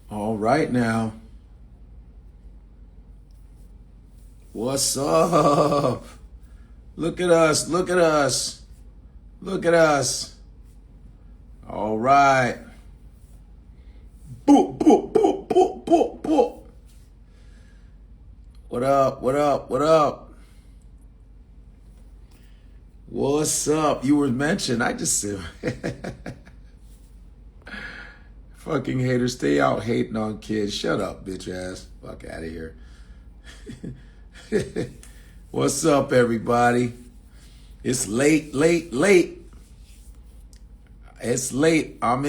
All right now. What's up? Look at us. Look at us. Look at us. All right. Boop, boop, boop, boop, boop, boop. What up? What up? What up? What's up? You were mentioned. I just said, fucking haters, stay out hating on kids. Shut up, bitch ass. Fuck out of here. What's up, everybody? It's late. It's late. I'm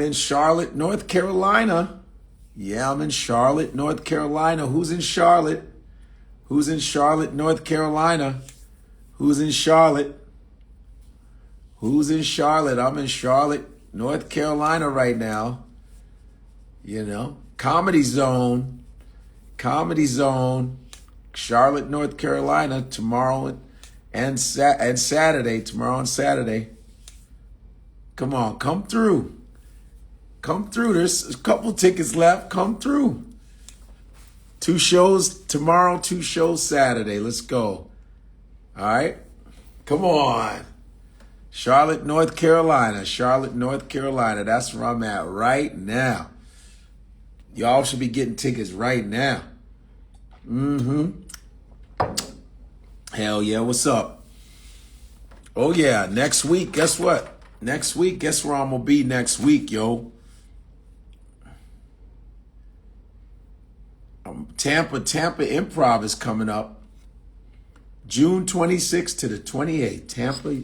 in Charlotte, North Carolina. Yeah, I'm in Charlotte, North Carolina. Who's in Charlotte? Who's in Charlotte, North Carolina? Who's in Charlotte? Who's in Charlotte? I'm in Charlotte, North Carolina right now. You know, Comedy Zone, Charlotte, North Carolina, tomorrow and Saturday. Tomorrow and Saturday. Come on, come through. Come through. There's a couple tickets left. Come through. 2 shows tomorrow, 2 shows Saturday. Let's go. All right? Come on. Charlotte, North Carolina. Charlotte, North Carolina. That's where I'm at right now. Y'all should be getting tickets right now. Hell yeah, what's up? Oh yeah, next week, guess what? Next week, guess where I'm gonna be next week, yo? Tampa Improv is coming up. June 26th to the 28th, Tampa.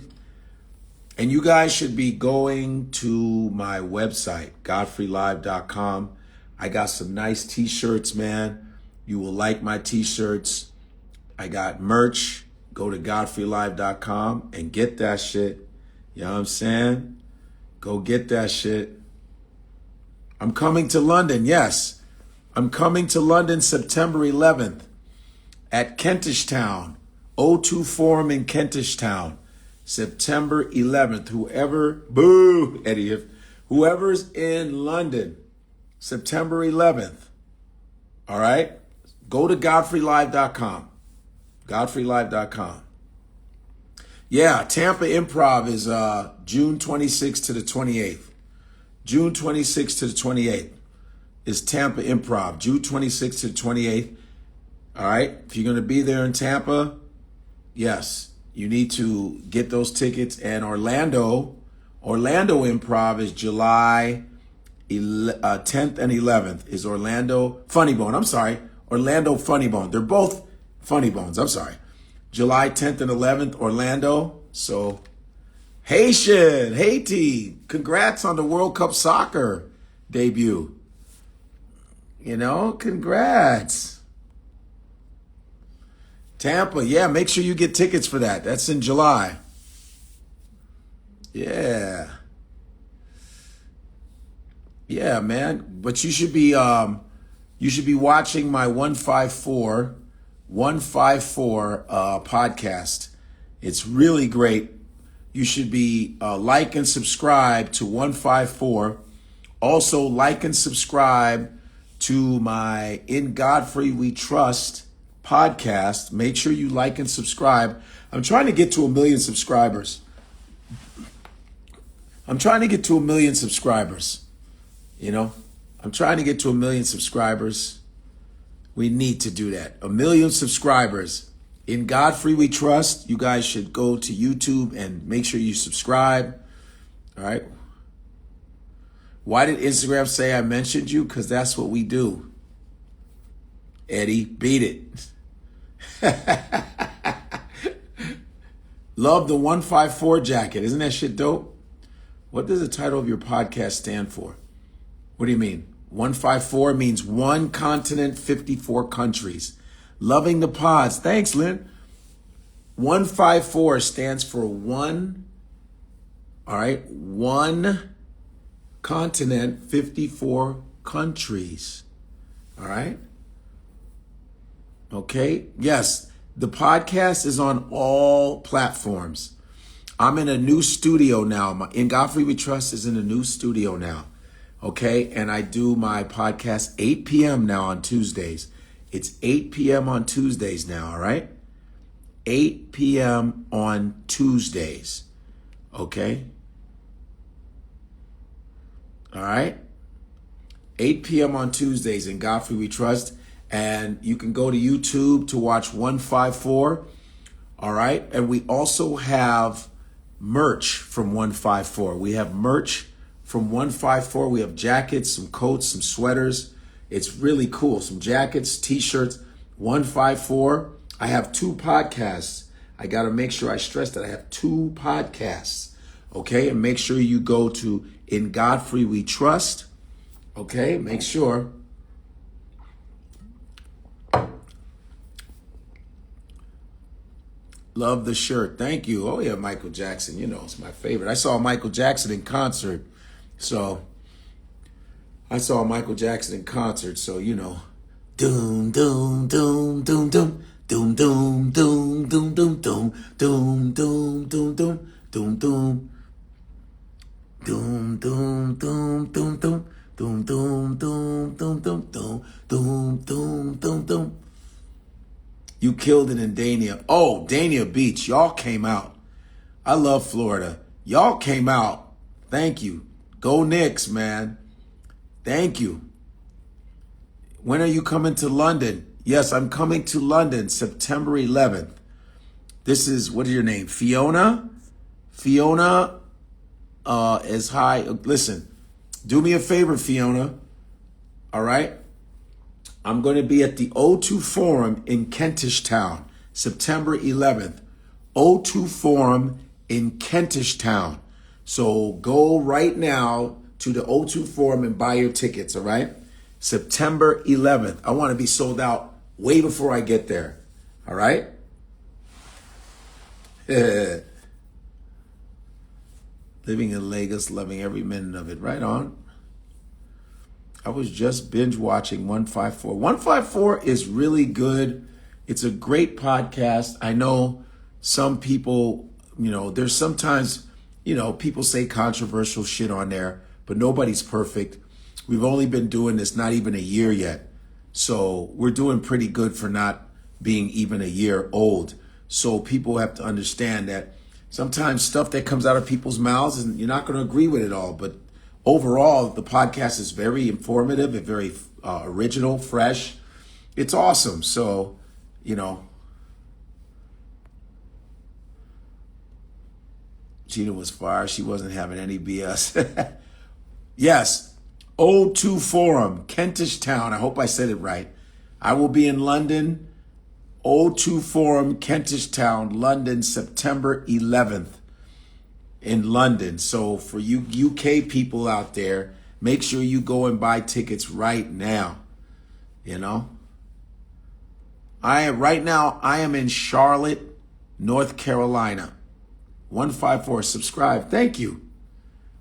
And you guys should be going to my website, Godfreylive.com. I got some nice t-shirts, man. You will like my t-shirts. I got merch. Go to Godfreylive.com and get that shit. You know what I'm saying? Go get that shit. I'm coming to London, yes. I'm coming to London September 11th at Kentish Town, O2 Forum in Kentish Town. September 11th. Whoever's in London, September 11th. All right? Go to godfreylive.com. Godfreylive.com. Yeah, Tampa Improv is June 26th to the 28th. June 26th to the 28th is Tampa Improv. June 26th to the 28th. All right? If you're going to be there in Tampa, yes, you need to get those tickets. And Orlando Improv is July 10th and 11th is Orlando Funny Bone. I'm sorry. Orlando Funny Bone. They're both Funny Bones. I'm sorry. July 10th and 11th, Orlando. So, Haiti, congrats on the World Cup soccer debut. You know, congrats. Tampa, yeah, make sure you get tickets for that. That's in July. Yeah. Yeah, man. But you should be watching my 154 podcast. It's really great. You should be like and subscribe to 154. Also like and subscribe to my In Godfrey We Trust podcast. Make sure you like and subscribe. I'm trying to get to 1 million subscribers. You know, I'm trying to get to 1 million subscribers. We need to do that. 1 million subscribers. In Godfrey We Trust. You guys should go to YouTube and make sure you subscribe. All right. Why did Instagram say I mentioned you? Because that's what we do. Eddie, beat it. Love the 154 jacket. Isn't that shit dope? What does the title of your podcast stand for? What do you mean? 154 means one continent, 54 countries. Loving the pods. Thanks, Lynn. 154 stands for one. All right. One continent, 54 countries. All right. Okay. Yes. The podcast is on all platforms. I'm in a new studio now. In Godfrey We Trust is in a new studio now. Okay. And I do my podcast 8 p.m. now on Tuesdays. It's 8 p.m. on Tuesdays now. All right. 8 p.m. on Tuesdays. Okay. All right. 8 p.m. on Tuesdays in Godfrey We Trust. And you can go to YouTube to watch 154. All right. And we also have merch from 154. We have merch from 154. We have jackets, some coats, some sweaters. It's really cool. Some jackets, t-shirts, 154. I have 2 podcasts. I got to make sure I stress that I have 2 podcasts. Okay. And make sure you go to In Godfrey We Trust. Okay. Make sure. Love the shirt. Thank you. Oh, yeah, Michael Jackson. You know, it's my favorite. I saw Michael Jackson in concert. So, you know. Doom, doom, doom, doom, doom. Doom, doom, doom, doom, doom, doom. Doom, doom, doom, doom, doom, doom. Doom, doom, doom, doom, doom. Doom, doom, doom, doom, doom, doom. Doom, doom, doom, doom. You killed it in Dania. Oh, Dania Beach. Y'all came out. I love Florida. Y'all came out. Thank you. Go Knicks, man. Thank you. When are you coming to London? Yes, I'm coming to London September 11th. This is, what is your name? Fiona? Fiona is high. Listen, do me a favor, Fiona. All right? I'm going to be at the O2 Forum in Kentish Town, September 11th. O2 Forum in Kentish Town. So go right now to the O2 Forum and buy your tickets, all right? September 11th. I want to be sold out way before I get there, all right? Living in Lagos, loving every minute of it. Right on. I was just binge watching 154. 154 is really good. It's a great podcast. I know some people, you know, there's sometimes, you know, people say controversial shit on there, but nobody's perfect. We've only been doing this not even a year yet. So we're doing pretty good for not being even a year old. So people have to understand that sometimes stuff that comes out of people's mouths, and you're not going to agree with it all, but overall, the podcast is very informative and very original, fresh. It's awesome. So, you know, Gina was fired. She wasn't having any BS. Yes, O2 Forum, Kentish Town. I hope I said it right. I will be in London, O2 Forum, Kentish Town, London, September 11th. In London. So for you UK people out there, make sure you go and buy tickets right now. You know, I am in Charlotte, North Carolina. 154. Subscribe. Thank you.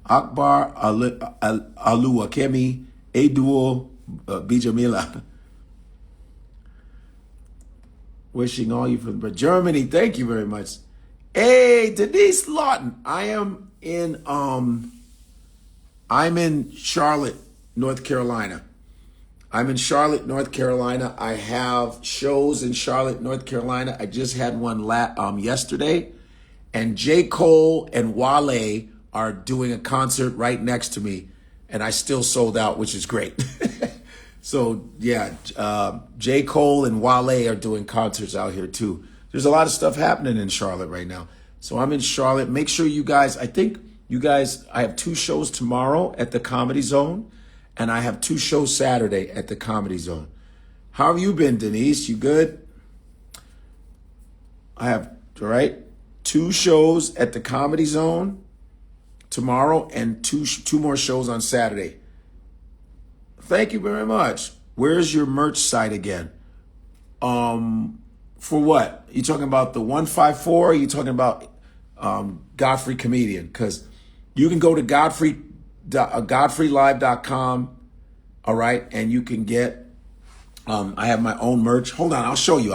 Akbar Alua Kemi Eduo Bijamila. Wishing all you from Germany. Thank you very much. Hey, Denise Lawton. I'm in Charlotte, North Carolina. I have shows in Charlotte, North Carolina. I just had one yesterday. And J. Cole and Wale are doing a concert right next to me. And I still sold out, which is great. So, yeah, J. Cole and Wale are doing concerts out here, too. There's a lot of stuff happening in Charlotte right now. So I'm in Charlotte. Make sure you guys, I have 2 shows tomorrow at the Comedy Zone, and I have 2 shows Saturday at the Comedy Zone. How have you been, Denise? You good? I have, all right, 2 shows at the Comedy Zone tomorrow and two more shows on Saturday. Thank you very much. Where's your merch site again? For what? You talking about the 154? Or are you talking about Godfrey Comedian? Because you can go to Godfreylive.com, all right, and you can get, I have my own merch. Hold on, I'll show you.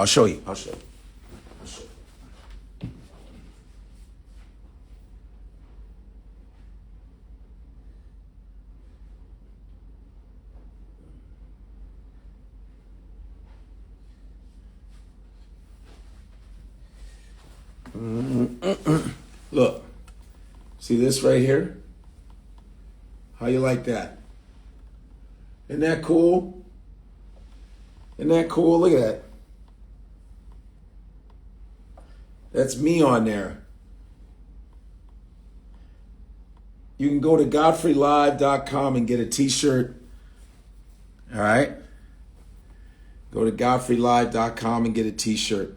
Look, see this right here? How you like that? Isn't that cool? Isn't that cool? Look at that. That's me on there. You can go to godfreylive.com and get a t-shirt. All right? Go to godfreylive.com and get a t-shirt.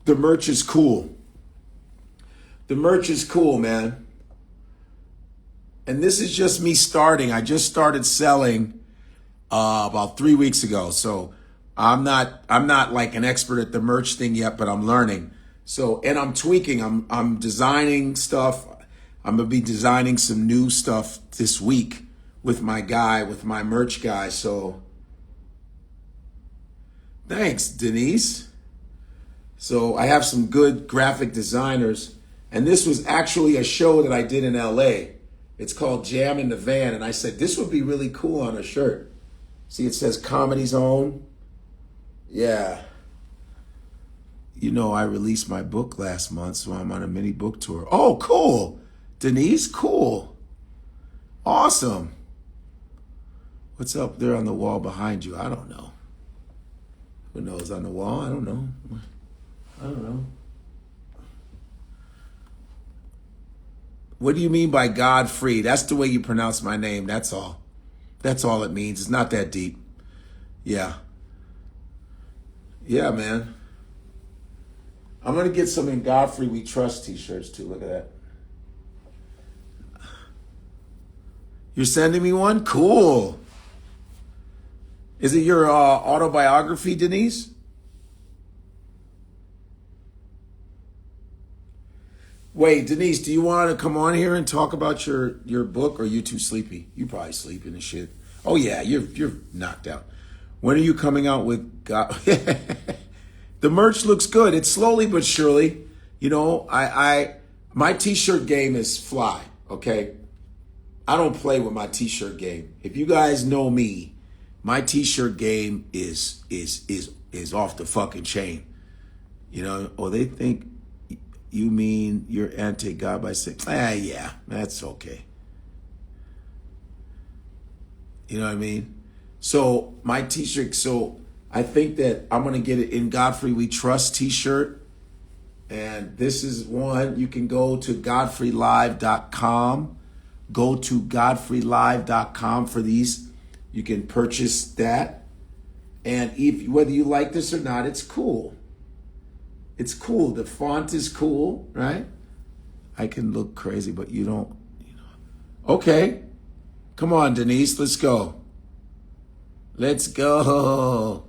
The merch is cool. The merch is cool, man. And this is just me starting. I just started selling about 3 weeks ago. So I'm not like an expert at the merch thing yet, but I'm learning. So, and I'm tweaking. I'm designing stuff. I'm gonna be designing some new stuff this week with my merch guy. So thanks, Denise. So I have some good graphic designers, and this was actually a show that I did in LA. It's called Jam in the Van, and I said this would be really cool on a shirt. See, it says Comedy Zone. Yeah. You know, I released my book last month, so I'm on a mini book tour. Oh, cool. Denise, cool. Awesome. What's up there on the wall behind you? I don't know. Who knows on the wall? I don't know. I don't know. What do you mean by Godfrey? That's the way you pronounce my name. That's all. That's all it means. It's not that deep. Yeah. Yeah, man. I'm going to get some In Godfrey We Trust t-shirts too. Look at that. You're sending me one? Cool. Is it your autobiography, Denise? Wait, Denise, do you want to come on here and talk about your book, or are you too sleepy? You probably sleeping and shit. Oh yeah, you're knocked out. When are you coming out with God? The merch looks good. It's slowly but surely. You know, my t-shirt game is fly, okay? I don't play with my t-shirt game. If you guys know me, my t-shirt game is off the fucking chain. You know, or they think you mean you're anti-God by saying, yeah, that's okay. You know what I mean? So my t-shirt, so I think that I'm going to get it In Godfrey We Trust t-shirt. And this is one. You can go to godfreylive.com. Go to godfreylive.com for these. You can purchase that. And whether you like this or not, it's cool. It's cool. The font is cool, right? I can look crazy, but you don't, you know. Okay. Come on, Denise. Let's go. Let's go.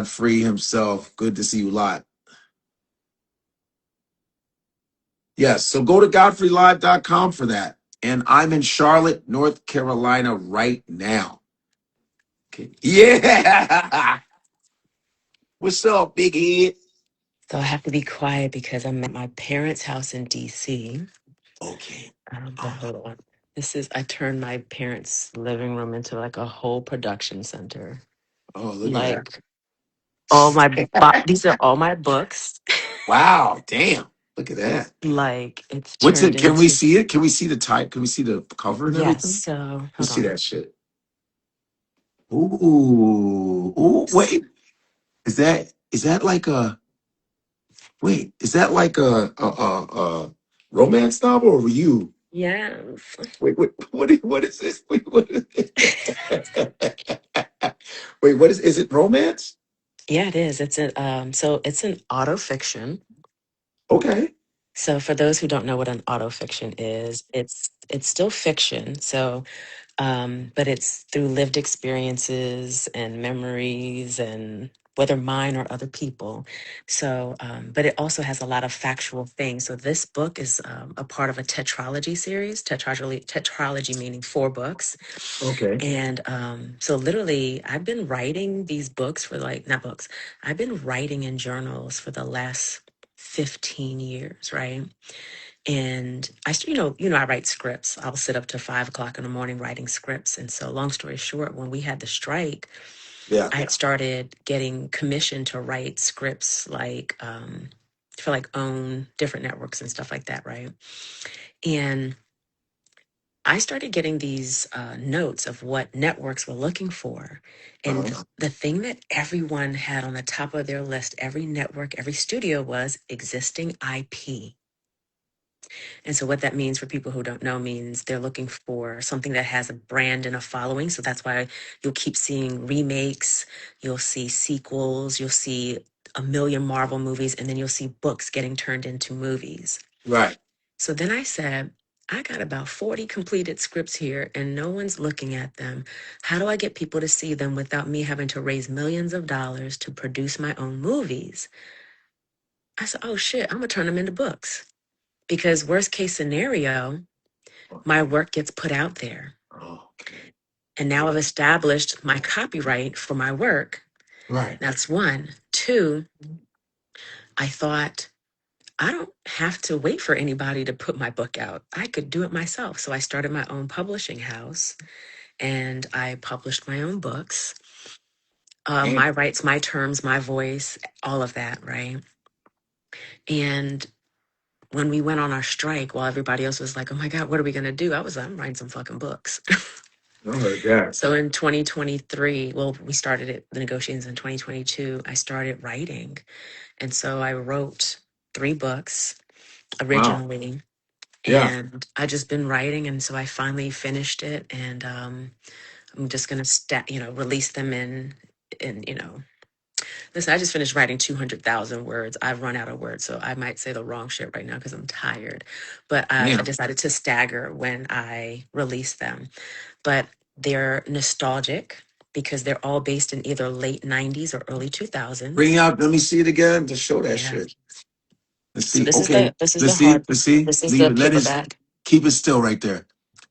Free himself. Good to see you live. Yes. So go to godfreylive.com for that. And I'm in Charlotte, North Carolina right now. Okay. Yeah. What's up, big head? So I have to be quiet because I'm at my parents' house in DC. Okay. But hold on. I turned my parents' living room into like a whole production center. Oh, look at Like all my, that. these are all my books. Wow. Damn. Look at that. Like it's What's turned it? Can we into, see it? Can we see the type? Can we see the cover and yes. everything? So hold Let's see on. that shit. Ooh. Ooh. Wait. Is that like a wait? Is that like a romance novel, or were you? Yes. Wait. What is this? Wait. What is it? Wait. What is? Is it romance? Yeah, it is. So it's an auto fiction. Okay. So for those who don't know what an auto fiction is, it's still fiction. So but it's through lived experiences and memories, and whether mine or other people. So, but it also has a lot of factual things. So this book is a part of a tetralogy series. Tetralogy meaning 4 books. Okay. And so literally, I've been writing these books for like, not books, I've been writing in journals for the last 15 years, right? And I write scripts. I'll sit up to 5 o'clock in the morning writing scripts. And so, long story short, when we had the strike, Yeah. I had started getting commissioned to write scripts for like own different networks and stuff like that, right? And I started getting these notes of what networks were looking for. And Uh-huh. the thing that everyone had on the top of their list, every network, every studio, was existing IP. And so, what that means for people who don't know means they're looking for something that has a brand and a following. So, that's why you'll keep seeing remakes, you'll see sequels, you'll see a million Marvel movies, and then you'll see books getting turned into movies. Right. So then I said, I got about 40 completed scripts here and no one's looking at them. How do I get people to see them without me having to raise millions of dollars to produce my own movies? I said, oh shit, I'm gonna turn them into books. Because worst case scenario, my Okay. work gets put out there. Okay. And now I've established my copyright for my work. Right. That's one. Two, I thought, I don't have to wait for anybody to put my book out. I could do it myself. So I started my own publishing house and I published my own books. And My rights, my terms, my voice, all of that, right? And when we went on our strike, while everybody else was like, oh my God, what are we going to do? I was like, I'm writing some fucking books. I heard that. So in 2023, well, we started the negotiations in 2022. I started writing. And so I wrote 3 books Wow. originally. Yeah. And I just been writing. And so I finally finished it. And I'm just going to, release them in. Listen, I just finished writing 200,000 words. I've run out of words, so I might say the wrong shit right now because I'm tired. But I Damn. decided to stagger when I release them. But they're nostalgic because they're all based in either late 90s or early 2000s. Bring out, let me see it again to show that Yeah. shit. Let's So see. Okay. this is Let's the see. hard, Let's see. this is Leave the it. Let it paperback. keep it still right there.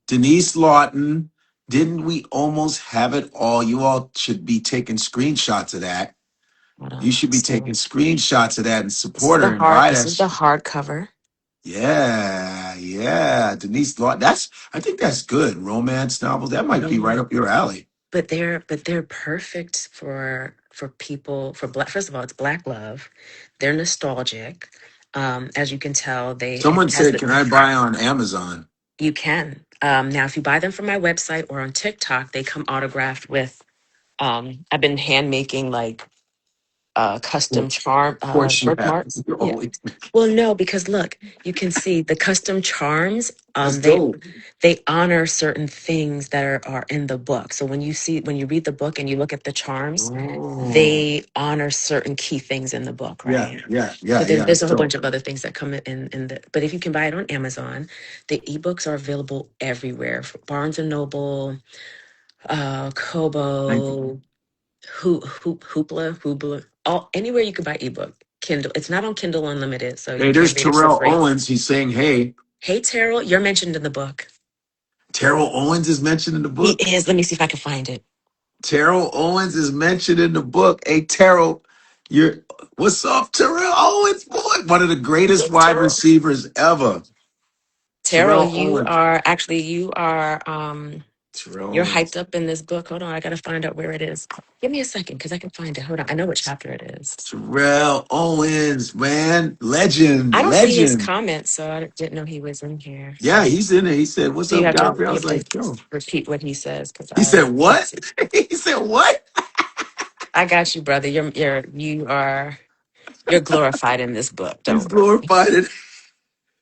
Denise Lawton. Didn't we almost have it all? You all should be taking screenshots of that. Hold You on. should be taking So screenshots of that and support her and buy this that is the shit. hardcover. Yeah, yeah. Denise Lawton. I think that's good. Romance novels. That might be right up your alley. But they're perfect for people for black. First of all, it's black love. They're nostalgic. As you can tell, it Someone has said, "Can I buy on Amazon?" you can now if you buy them from my website or on TikTok, they come autographed with. I've been hand making like custom Of charm course you have. birthmarks. You're Yeah. always. Well, no, because look, you can see the custom charms. That's dope. They honor certain things that are in the book. So when you read the book and you look at the charms, Oh, they honor certain key things in the book, yeah, right? yeah, yeah, But then yeah. there's That's a whole dope. bunch of other things that come in the. But if you can buy it on Amazon, the ebooks are available everywhere: Barnes and Noble, Thank you. Kobo, Hoopla, all anywhere you could buy ebook. Kindle. It's not on Kindle Unlimited, so you Hey, can't there's read it for Terrell free. Owens. He's saying, "Hey, Hey, Terrell, you're mentioned in the book. Terrell Owens is mentioned in the He book. is. Let me see if I can find it. Terrell Owens is mentioned in the book. Hey, Terrell, you're what's up, Terrell Owens, boy? One of the greatest wide receivers ever. Terrell, Terrell Owens. Terrell you're Owens. hyped up in this book. Hold on, I gotta find out where it is. Give me a second, because I can find it. Hold on, I know what chapter it is. Terrell Owens, man, legend, I don't see his legend. comments, so I didn't know he was in here. Yeah, So, he's in there. He said, "What's so you up, have to Godfrey?" I you was have to like, "Yo." repeat what he says, because He said, I can't "What?" see. He said, "What?" I got you, brother. You're glorified in this book. He's Don't worry. glorified it.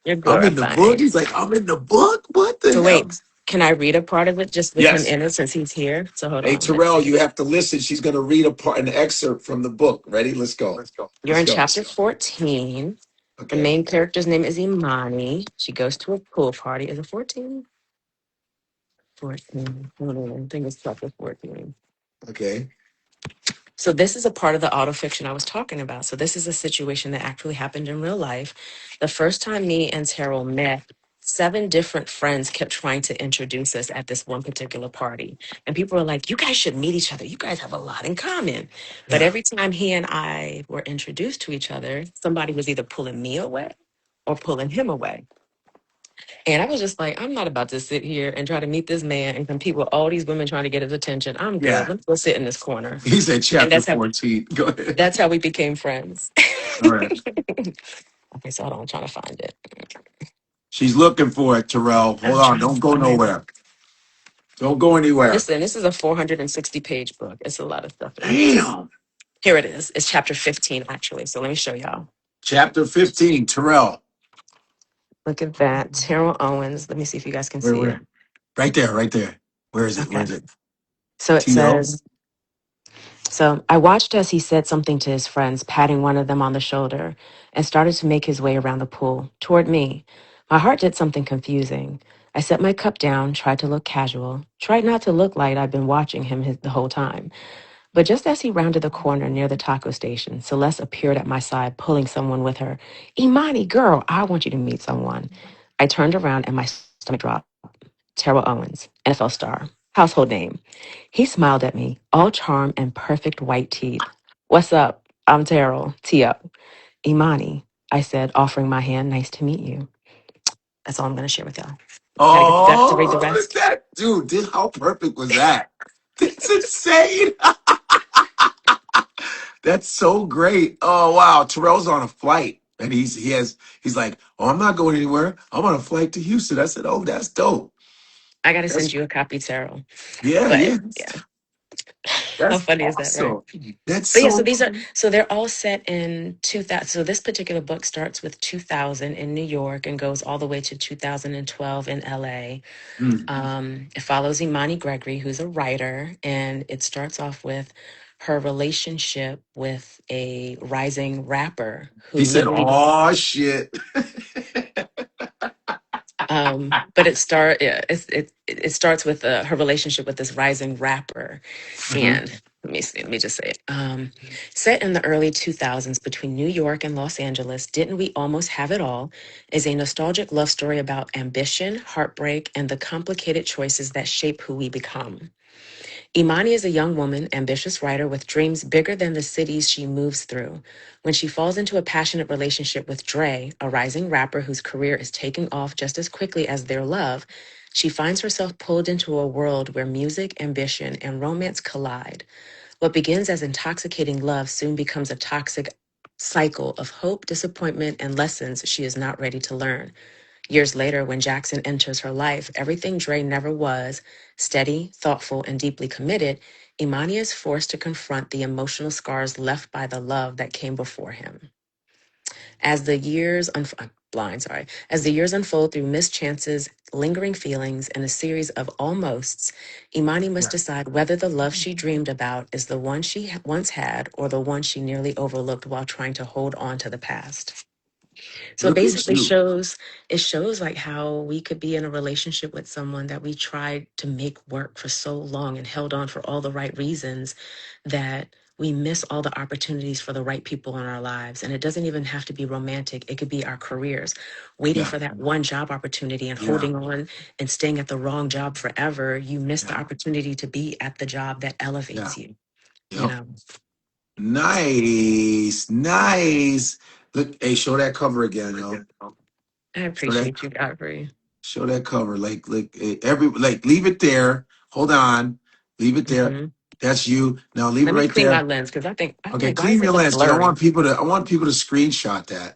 You're I'm in the book. glorified. He's like, "I'm in the book." What the So hell? wait, can I read a part of it just with him Yes. in it since he's here? So hold Hey, on. Terrell, you have to listen. She's going to read an excerpt from the book. Ready? Let's go. You're Let's in go. chapter 14. The Okay. main character's name is Imani. She goes to a pool party. Is it 14? 14. Hold on. I think it's chapter 14. Okay. So this is a part of the autofiction I was talking about. So this is a situation that actually happened in real life. The first time me and Terrell met, 7 different friends kept trying to introduce us at this one particular party. And people were like, you guys should meet each other. You guys have a lot in common. But Yeah. every time he and I were introduced to each other, somebody was either pulling me away or pulling him away. And I was just like, I'm not about to sit here and try to meet this man and compete with all these women trying to get his attention. I'm good. Yeah. Let's go sit in this corner. He said And chapter 14. Go ahead. that's how we became friends. All right. Okay, so hold on, I'm trying to find it. She's looking for it, Terrell. Hold I'm on. trying to Don't go find it. nowhere. Don't go anywhere. Listen, this is a 460 page book. It's a lot of stuff in here. Damn. Here it is. It's chapter 15, actually. So let me show y'all. Chapter 15, Terrell. Look at that. Terrell Owens. Let me see if you guys can see it. Where? Right there, right there. Where is it? Where Okay. is it? So it T.O.? says, so I watched as he said something to his friends, patting one of them on the shoulder, and started to make his way around the pool toward me. My heart did something confusing. I set my cup down, tried to look casual, tried not to look like I'd been watching him the whole time. But just as he rounded the corner near the taco station, Celeste appeared at my side, pulling someone with her. Imani, girl, I want you to meet someone. I turned around and my stomach dropped. Terrell Owens, NFL star, household name. He smiled at me, all charm and perfect white teeth. What's up? I'm Terrell, T.O. Imani, I said, offering my hand. Nice to meet you. That's all I'm going to share with y'all. Gotta get back to read the Oh, rest. that dude, how perfect was that? That's insane. That's so great. Oh wow. Terrell's on a flight. And he's like, oh, I'm not going anywhere. I'm on a flight to Houston. I said, oh, that's dope. I got to That's send you a copy, Terrell. yeah, But yeah. yeah, how That's funny is that, right? awesome. That's But yeah, so so these are cool. so they're all set in 2000. So this particular book starts with 2000 in New York and goes all the way to 2012 in LA. Mm. It follows Imani Gregory, who's a writer, and it starts off with her relationship with a rising rapper who He said, literally. oh shit. But yeah, it starts with her relationship with this rising rapper, Mhm. and let me just say it. Set in the early 2000s between New York and Los Angeles, Didn't We Almost Have It All is a nostalgic love story about ambition, heartbreak, and the complicated choices that shape who we become. Imani is a young woman, ambitious writer with dreams bigger than the cities she moves through. When she falls into a passionate relationship with Dre, a rising rapper whose career is taking off just as quickly as their love, she finds herself pulled into a world where music, ambition, and romance collide. What begins as intoxicating love soon becomes a toxic cycle of hope, disappointment, and lessons she is not ready to learn. Years later, when Jackson enters her life, everything Dre never was, steady, thoughtful, and deeply committed, Imani is forced to confront the emotional scars left by the love that came before him. As the years as the years unfold through missed chances, lingering feelings, and a series of almosts, Imani must Yeah. decide whether the love she dreamed about is the one she once had or the one she nearly overlooked while trying to hold on to the past. So it Look at basically you. shows like how we could be in a relationship with someone that we tried to make work for so long and held on for all the right reasons that we miss all the opportunities for the right people in our lives. And it doesn't even have to be romantic. It could be our careers, waiting Yeah. for that one job opportunity and Yeah. holding on and staying at the wrong job forever. You miss the Yeah. opportunity to be at the job that Yeah. elevates you, you Yep. know. Nice. Nice. Look, hey, show that cover again, yo. I Show that appreciate you, Godfrey. show that cover. Like every leave it there. Hold on. Leave it there. Hmm. That's you. Now leave it Let me right clean my there. lens because I don't know Okay, why does clean it your look lens because blurry. I want people to screenshot that.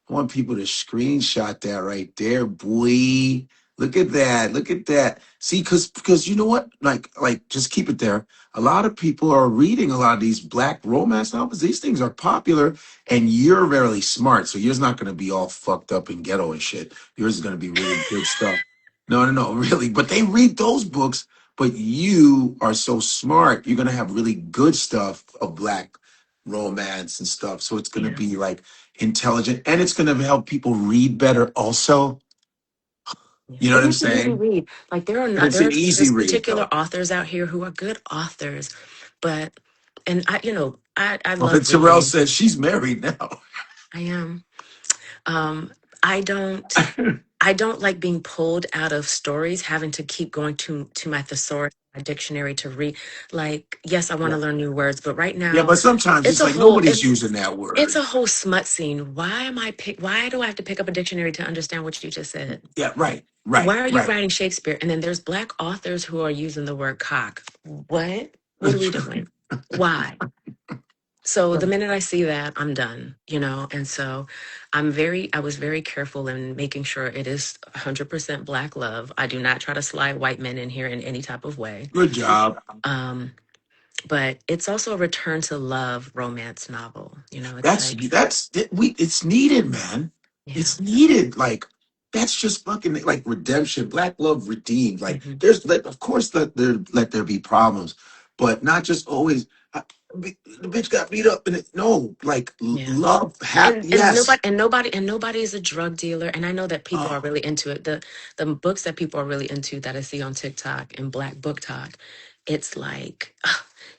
I want people to screenshot that right there, boy. Look at that. Look at that. See, because you know what? Like just keep it there. A lot of people are reading a lot of these black romance novels. These things are popular, and you're very smart. So yours not gonna be all fucked up and ghetto and shit. Yours is gonna be really good stuff. No, no, no, really. But they read those books, but you are so smart, you're gonna have really good stuff of black romance and stuff. So it's gonna Yeah. be like intelligent, and it's going to help people read better also. Yeah. You know what And I'm it's an easy saying? read. Like And it's there an are easy there's read particular though. authors out here who are good authors, but and I Well, love Terrell reading. says she's married now. I am. I don't like being pulled out of stories, having to keep going to my thesaurus. a dictionary to read. Like, yes, I want Yeah. to learn new words, but right Yeah, now but sometimes it's it's a like whole nobody's using that it's word. a whole smut scene. Why do I have to pick up a dictionary to understand what you just said? Yeah, right, Why right, are you right. writing Shakespeare? And then there's black authors who are using the word cock. What? What are we doing? Why? So the minute I see that, I'm done, you know? And so I was very careful in making sure it is 100% black love. I do not try to slide white men in here in any type of way. Good job. Um, but it's also a return to love romance novel. You know, it's That's like, it's needed, man. yeah. It's needed. Like that's just fucking like redemption, black love redeemed. Like Hmm. there's like of course let there be problems, but not just always. The bitch got beat up and no, like Yeah. love, And yes. nobody is a drug dealer. And I know that people are Oh, really into it. The books that people are really into that I see on TikTok and Black Book Talk, it's like,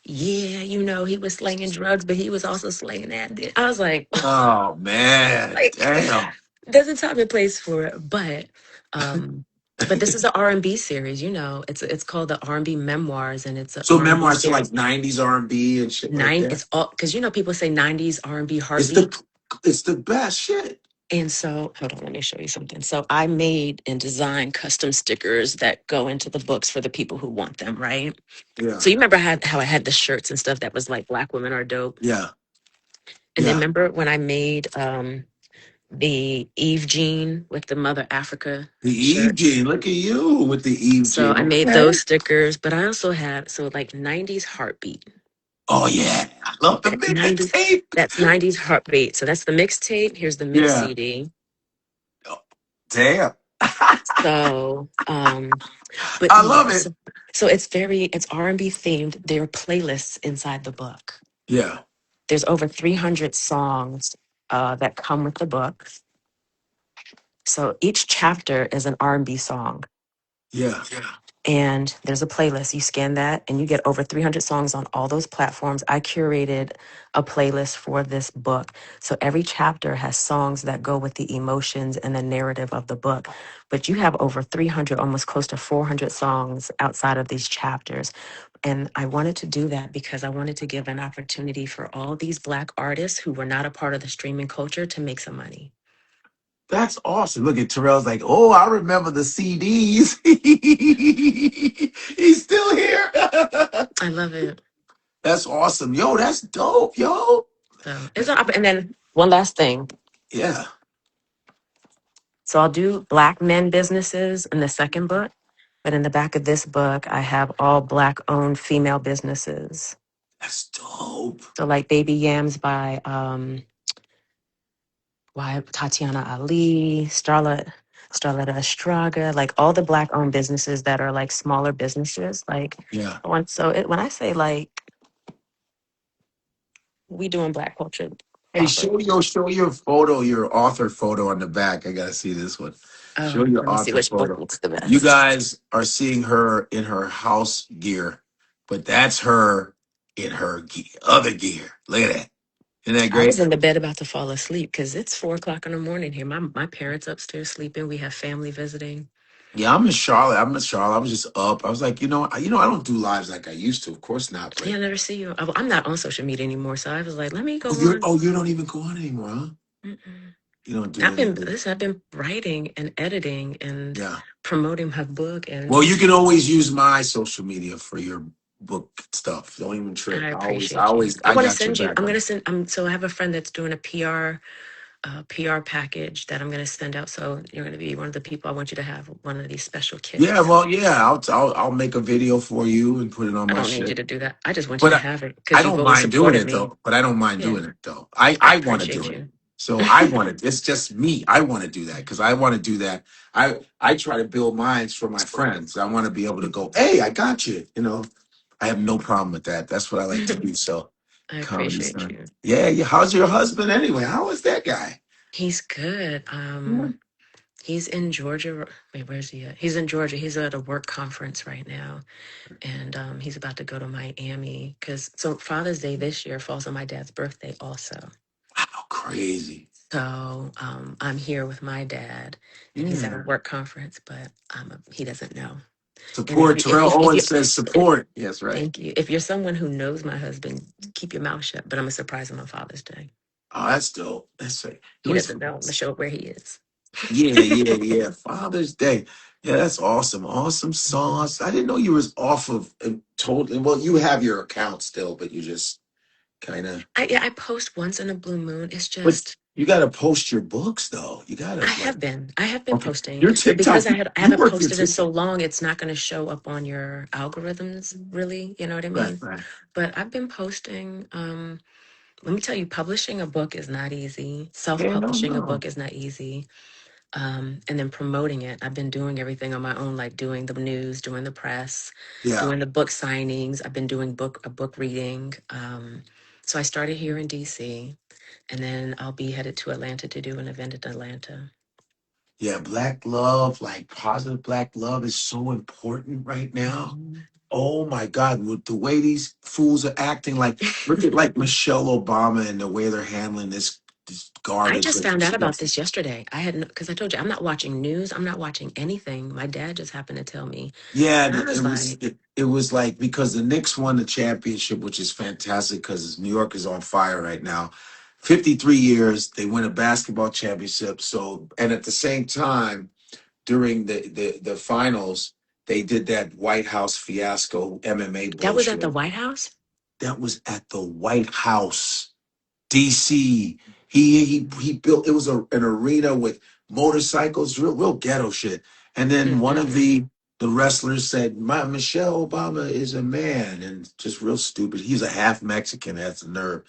yeah, you know, he was slinging drugs, but he was also slinging that. I was like, oh man, like, damn. there's a time and place for it. Um, but this is an R&B series, you know. It's called the R&B Memoirs, and it's an So R&B memoirs to like series. '90s R&B and shit like Nine, that. it's all because you know people say 90s R&B It's heartbeat. the it's the best shit. And so, hold on, let me show you something. So, I made and designed custom stickers that go into the books for the people who want them, right? Yeah, So, you remember how I had the shirts and stuff that was like Black women are dope. yeah, And then yeah. remember when I made the Eve Jean with the Mother Africa The Eve shirt? Gene. Look at you with the Eve So, Gene. I made Okay. those stickers, but I also have so like 90s heartbeat. Oh yeah, I love the That 90 mixtape. that's 90s heartbeat. So that's the mixtape. Here's the mix Yeah. CD. Oh, damn. So, but I love yes, it. so it's R&B themed. There are playlists inside the book. Yeah, There's over 300 songs that come with the book. So each chapter is an R&B song. yeah. And there's a playlist. You scan that and you get over 300 songs on all those platforms. I curated a playlist for this book. So every chapter has songs that go with the emotions and the narrative of the book. But you have over 300, almost close to 400 songs outside of these chapters. And I wanted to do that because I wanted to give an opportunity for all these Black artists who were not a part of the streaming culture to make some money. That's awesome. Look at Terrell's like, oh, I remember the CDs. He's still here. I love it. That's awesome. Yo, that's dope, yo. So it's an and then one last thing. Yeah, So I'll do Black men businesses in the second book, but in the back of this book, I have all Black owned female businesses. that's dope. So like Baby Yams by Tatiana Ali, Starlet Estraga, like all the Black owned businesses that are like smaller businesses. Like Yeah. when I say like we doing Black culture Hey, proper. show your photo, your author photo on the back. I gotta see this one. Show Oh, your let me see author which book photo. looks the You best. guys are seeing her in her house gear, but that's her in her other gear. Look at that. Isn't that I was great? in the bed about to fall asleep because it's 4 o'clock in the morning here. My parents upstairs sleeping. We have family visiting. Yeah, I'm in Charlotte. I'm in Charlotte. I was just up. I was like, I don't do lives like I used to. Of course not. Yeah, But I never see you. I'm not on social media anymore, so I was like, let me go on. you don't even go on anymore, huh? Mm-mm. You don't do anything. I've been writing and editing and Yeah. promoting my book, and Well, you can always use my social media for your book stuff. Don't even trip. I appreciate you. I I want to got your send you. back I'm on gonna it. send. So I have a friend that's doing a PR package that I'm gonna send out. So you're gonna be one of the people. I want you to have one of these special Yeah, kits. well, yeah, I'll make a video for you and put it on I my don't need you shit. to do that. I just want you But to I, have it I because you've don't always mind doing supported it me. though. But I don't mind Yeah, doing it though. I I want to do appreciate it. you. So I want it. It's just me. I want to do that because I want to do that. I try to build minds for my friends. I want to be able to go, hey, I got you. I have no problem with that. That's what I like to do. So I comedy's appreciate done. you. Yeah, yeah. How's your husband anyway? How is that guy? He's good. Yeah. He's in Georgia. Wait, where's he at? He's in Georgia. He's at a work conference right now, and he's about to go to Miami because so Father's Day this year falls on my dad's birthday also. Wow, crazy. So I'm here with my dad, and he's at a Yeah. work conference, but he doesn't know. And if Support. you Terrell if Owens you says support. Yes, right. thank you. If you're someone who knows my husband, keep your mouth shut. But I'm gonna surprise him on Father's Day. Oh, that's dope. That's right. It He was doesn't know. I'm gonna show up where he is. yeah. Father's Day. Yeah, that's awesome. Awesome sauce. I didn't know you was off of totally. Well, you have your account still, but you just kind of. I post once in a blue moon. It's But just you got to post your books though. You got to like. I have been Okay, posting, your but because TikTok. I You haven't work your posted in so TikTok. long, it's not going to show up on your algorithms, really. You know what I Right, mean? right. But I've been posting. Let me tell you, publishing a book is not easy. Hell Self-publishing a no. book is not easy. And then promoting it. I've been doing everything on my own, like doing the news, doing the press, Yeah, doing the book signings. I've been doing a book reading. So I started here in DC, and then I'll be headed to Atlanta to do an event in Atlanta. yeah. Black love, like positive black love, is so important right now. Mhm. Oh my God, with the way these fools are acting, like look at like Michelle Obama and the way they're handling this I garbage just that found out she got. about this yesterday. I had because I told you I'm not watching news. I'm not watching anything. My dad just happened to tell me, Yeah, and I it was was like, it was like because the Knicks won the championship, which is fantastic because New York is on fire right now. 53 years, they win a basketball championship. So, and at the same time, during the finals, they did that White House fiasco MMA that was at the bullshit. White House. That was at the White House. DC. He built it was an arena with motorcycles, real ghetto shit. And then one of Mm-mm-mm. the wrestlers said, "My Michelle Obama is a man," and just real stupid. He's a half Mexican, that's the nerve.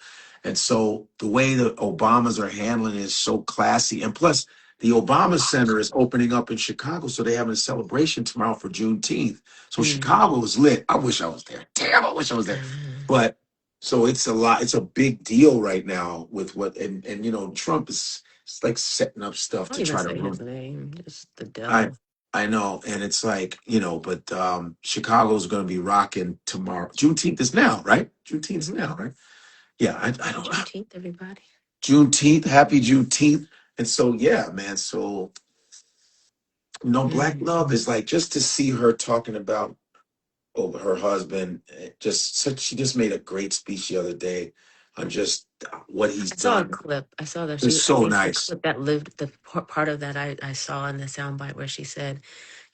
And so the way the Obamas are handling it is so classy. And plus, the Obama Center is opening up in Chicago, so they're having a celebration tomorrow for Juneteenth. So Mm. Chicago is lit. I wish I was there. Damn, I wish I was there. Uh, But so it's a lot. It's a big deal right now with what and Trump is it's like setting up stuff don't to even try to say his ruin. name. Just the I devil. I know, and it's like but Chicago's going to be rocking tomorrow. Juneteenth is now, right? Juneteenth is now, Mm-hmm. right? Yeah, I Happy don't Juneteenth, everybody. Juneteenth, happy Juneteenth, and so yeah, man. So Black Mm. Love is like just to see her talking about over her husband. She just made a great speech the other day on just what he's I saw a done. clip. I saw that It's she. I so think the nice. clip that lived the part of that I saw in the soundbite where she said,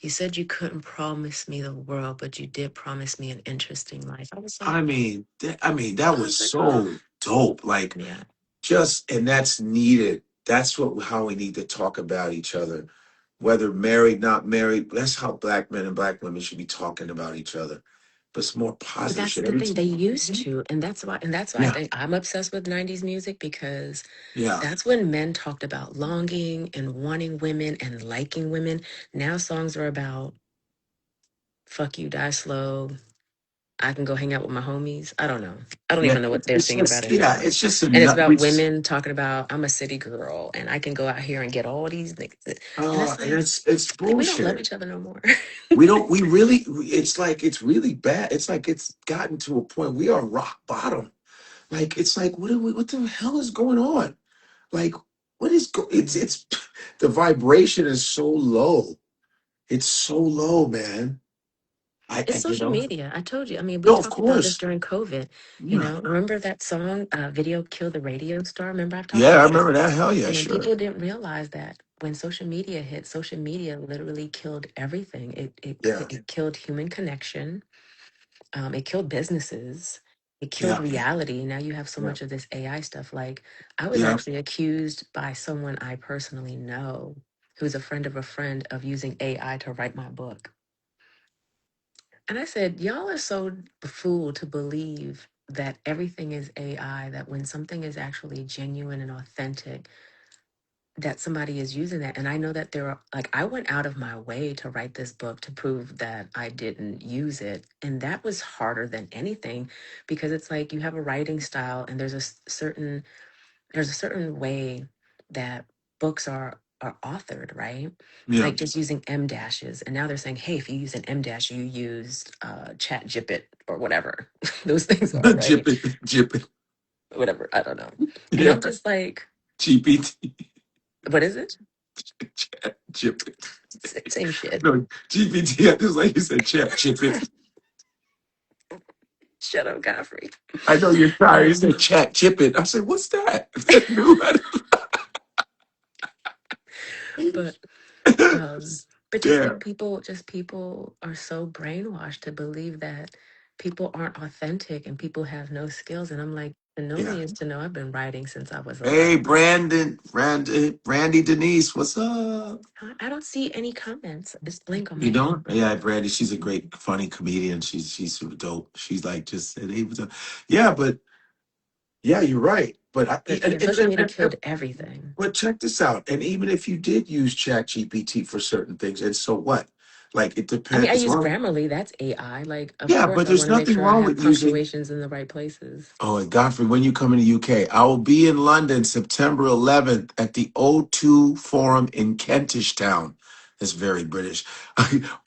"You said you couldn't promise me the world, but you did promise me an interesting life." I mean that I was was like, oh, so dope. Like yeah. just and that's needed. That's what how we need to talk about each other, whether married, not married. That's how black men and black women should be talking about each other. But it's more But positive that's shit. the Every thing they time. used to, and that's why I Yeah, think I'm obsessed with '90s music because yeah, that's when men talked about longing and wanting women and liking women. Now songs are about fuck you, die slow. I can go hang out with my homies. I don't know. I don't yeah. even know what they're It's singing about just yeah. anymore. It's just a And it's nut. about women talking about I'm a city girl and I can go out here and get all these niggas. And it's And it's like we don't love bullshit. each other no more. We don't. We really. It's like it's really bad. It's like it's gotten to a point. We are rock bottom. Like it's like what are we? What the hell is going on? Like what is it's the vibration is so low. It's so low, man. It's I social media. I told you. I mean, we no, of talked about this course. during COVID. You Yeah. know, remember that song, Video Kill the Radio Star? Remember I've talked Yeah, I about this? remember that. Hell yeah, And sure. people didn't realize that when social media hit, social media literally killed everything. Yeah. It killed human connection. It killed businesses. It killed Yeah. reality. Now you have so Yeah. much of this AI stuff. Like I was Yeah. actually accused by someone I personally know, who's a friend of a friend, of using AI to write my book. And I said, y'all are so fooled to believe that everything is AI, that when something is actually genuine and authentic, that somebody is using that. And I know that there are, like, I went out of my way to write this book to prove that I didn't use it. And that was harder than anything because it's like you have a writing style and there's a certain way that books are authored, right? Yeah. Like just using M dashes. And now they're saying, hey, if you use an M dash, you used chat Gippet or whatever those things are, right? Jip it, jip it. Whatever. I don't know. And Yeah. I'm just like, GPT. what is it? Chat chip it. Same shit. No, GPT. I just like you said, chat chip it. Shut up, Godfrey. I know you're tired. You Um, said chat chip it. I said, what's that? That new? but but just Damn. think people are so brainwashed to believe that people aren't authentic and people have no skills. And I'm like, to know Yeah. me is to know I've been writing since I was Hey, 11. Randy Denise, what's up? I don't see any comments. It's blank on You my don't? Yeah, Brandy, she's a great, funny comedian. She's super dope. She's like just said, hey, what's up? Yeah, but yeah, you're right. But but yeah, social media killed everything. but check this out. And even if you did use Chat GPT for certain things, and so what? Like it I mean, depends. I As use long, Grammarly, that's AI. Like, of yeah, course but I want there's to make nothing sure I wrong have with using. punctuations in the right places. Oh, and Godfrey, when you come into UK, I will be in London September 11th at the O2 Forum in Kentish Town. That's very British.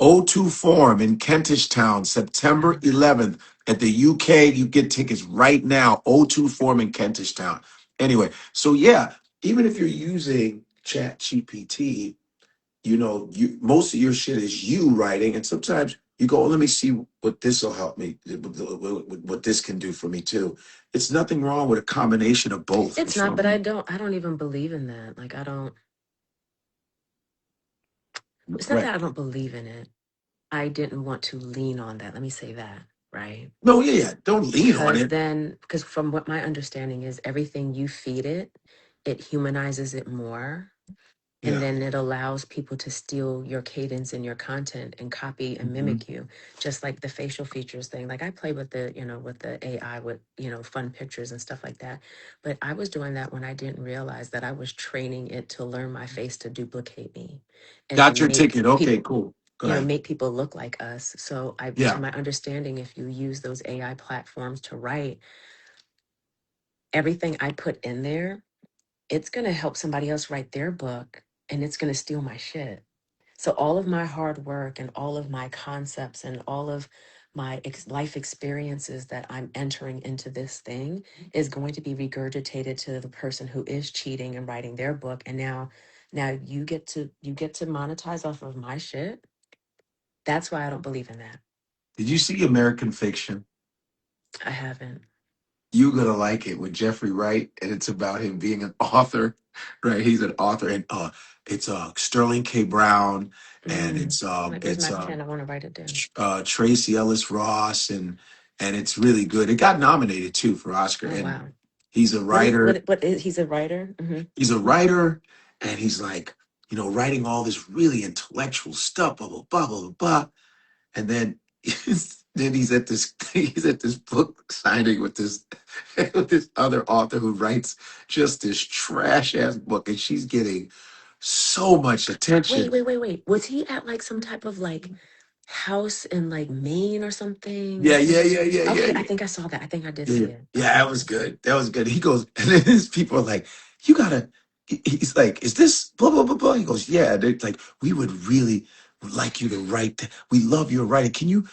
O2 Forum in Kentish Town, September Wow. 11th at the UK. You get tickets right now. O2 Forum in Kentish Town. Anyway, so yeah, even if you're using Chat GPT, you most of your shit is you writing, and sometimes you go, oh, let me see what this will help me, what this can do for me too. It's nothing wrong with a combination of both for It's not, sure. but I don't even believe in that. Like, I don't, it's not Right. that I don't believe in it. I didn't want to lean on that. Let me say that, right? No, yeah, yeah. Don't lean on it. Because from what my understanding is, everything you feed it, it humanizes it more. And Yeah. then it allows people to steal your cadence and your content and copy and Mhm. mimic you, just like the facial features thing. Like I play with with the AI with, fun pictures and stuff like that. But I was doing that when I didn't realize that I was training it to learn my face to duplicate me and to Got your make ticket. Okay, people, cool. Go ahead. make people look like us. So to Yeah. my understanding, if you use those AI platforms to write, everything I put in there, it's going to help somebody else write their book and it's going to steal my shit. So all of my hard work and all of my concepts and all of my life experiences that I'm entering into this thing is going to be regurgitated to the person who is cheating and writing their book. And now you get to monetize off of my shit. That's why I don't believe in that. Did you see American Fiction? I haven't. You're gonna like it with Jeffrey Wright, and it's about him being an author, right? He's an author, and it's Sterling K. Brown, and Mm. Like, where's my pen? I want to write it down. Tracy Ellis Ross, and it's really good. It got nominated too for Oscar, Oh and wow. he's a What is writer. what is he's a writer? He's a writer, and he's like, writing all this really intellectual stuff, blah blah blah blah blah blah, and then then he's at this book signing with this with this other author who writes just this trash ass book, and she's getting so much Wait, attention. wait, wait, wait. Was he at like some type of like house in like Maine or something? Yeah, With yeah, some yeah, yeah, yeah, Okay, I yeah. think I saw that. I think I did Yeah, see it. yeah, Okay. that was good. That was good. He goes, and then his people are like, "You gotta." He's like, "Is this blah blah blah blah?" He goes, "Yeah." They're like, "We would really like you to write. We love your writing. Can you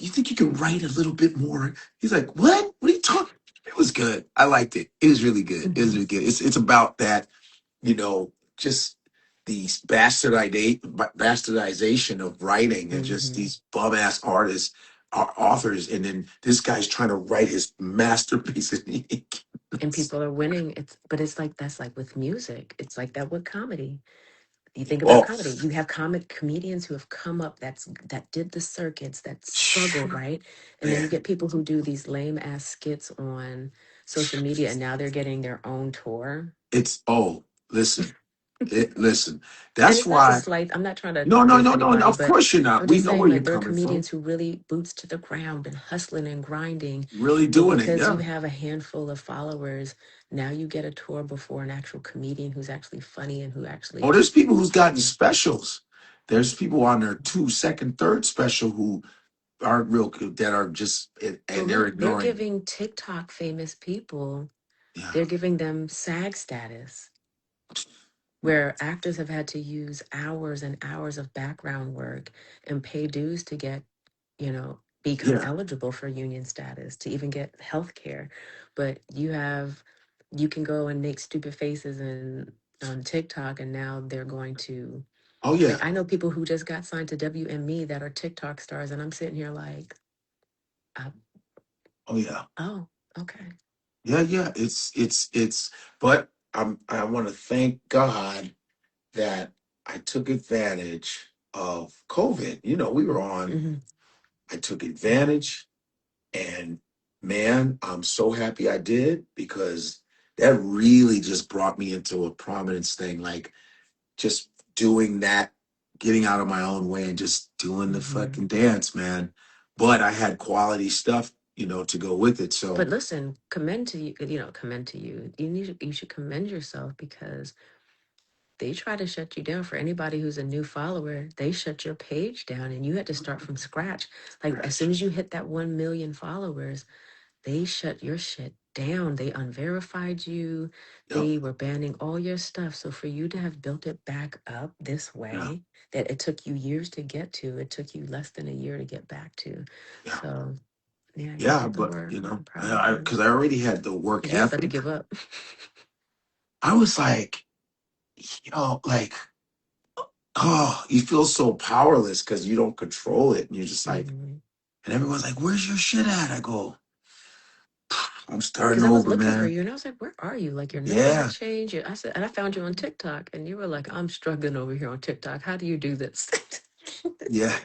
think you can write a little bit more?" He's like, "What? What are you talking?" It was good. I liked it. It was really good. It was Hmm. really good. It's about that, just these bastardization of writing, and just Hmm. these bum ass artists are authors, and then this guy's trying to write his masterpiece, and And people are winning. But it's like that's like with music. It's like that with comedy. You think about oh, comedy. You have comic comedians who have come up that did the circuits, that struggled, right? And then you man, get people who do these lame ass skits on social media and now they're getting their own tour. it's listen, listen. And That's it's not to why. slight, I'm not trying to No, no, diss no, no. anybody, Of but course you're not. I'm We just know saying, where you're like, there are coming from. comedians who really boots to the ground, been hustling and grinding. Really But doing it, because you yeah. have a handful of followers, now you get a tour before an actual comedian who's actually funny and who Oh, actually, there's people who's gotten yeah. specials. There's people on their two, second, third special who aren't real good, that are just, Well, and they're look, they're ignoring. giving TikTok famous people, Yeah. they're giving them SAG status, where actors have had to use hours and hours of background work and pay dues to get, become Yeah. eligible for union status, to even get health care. But you can go and make stupid faces and on TikTok, and now they're going to, Oh like, yeah. I know people who just got signed to WME that are TikTok stars, and I'm sitting here like, uh, Oh yeah. oh, okay. Yeah, yeah. It's but I want to thank God that I took advantage of COVID. You know, we were on, Hmm. I took advantage, and man, I'm so happy I did, because that really just brought me into a prominence thing, like just doing that, getting out of my own way and just doing the Hmm. fucking dance, man. But I had quality stuff, to go with it. But So listen, commend to you, commend to you. You should commend yourself because they try to shut you down. For anybody who's a new follower, they shut your page down and you had to start from scratch. Like as soon as you hit that 1 million followers, they shut your shit down. They unverified you. yep, They were banning all your stuff. So for you to have built it back up this yeah, way, that it took you years to get to, it took you less than a year to get back to. yeah. So yeah, you Yeah, did the but work. I'm proud of I you. because I already had the work Because you was about to ethic. give up. I was like, like, oh, you feel so powerless because you don't control it, and you're just like, Mhm. and everyone's like, "Where's your shit at?" I go, "I'm starting Because I was over, looking for man." you and I was like, where are you? Like your number had Yeah, changed. I said, and I found you on TikTok and you were like, I'm struggling over here on TikTok. How do you do this? yeah,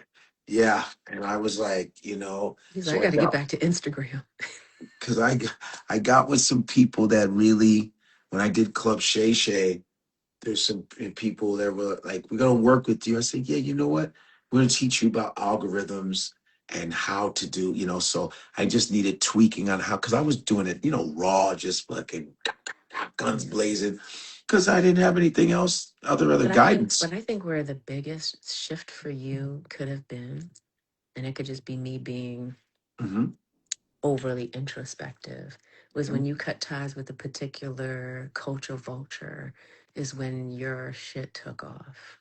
yeah. And I was like, He's like, I so I got to get got back to Instagram. because I got with some people that really, when I did Club Shay Shay, there's some people that were like, "We're gonna work with you." I said, "Yeah, you know what? We're gonna teach you about algorithms and how to do, So I just needed tweaking on how, because I was doing it, raw, just fucking guns Yeah. blazing, because I didn't have anything else, other But guidance. I think where the biggest shift for you could have been, and it could just be me being Hmm. overly introspective, was when you cut ties with a particular culture vulture, is when your shit took off.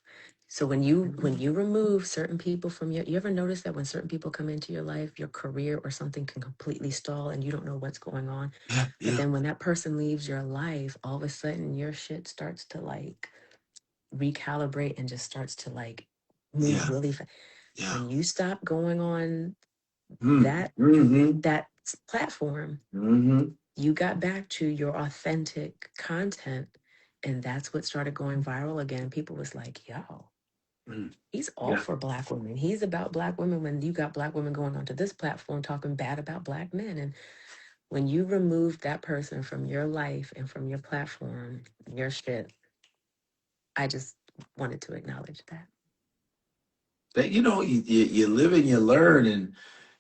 So when you remove certain people from you ever notice that when certain people come into your life, your career or something can completely stall and you don't know what's going on. Yeah, But yeah, then when that person leaves your life, all of a sudden your shit starts to like recalibrate and just starts to like move yeah, really fast. yeah. When you stop going on Mm. that Hmm. that platform, Hmm. you got back to your authentic content, and that's what started going viral again. People was like, yo, Mm. he's all Yeah. for black women, he's about black women, when you got black women going onto this platform talking bad about black men. And when you remove that person from your life and from your platform, your shit, I just wanted to acknowledge that. That, you live and you learn,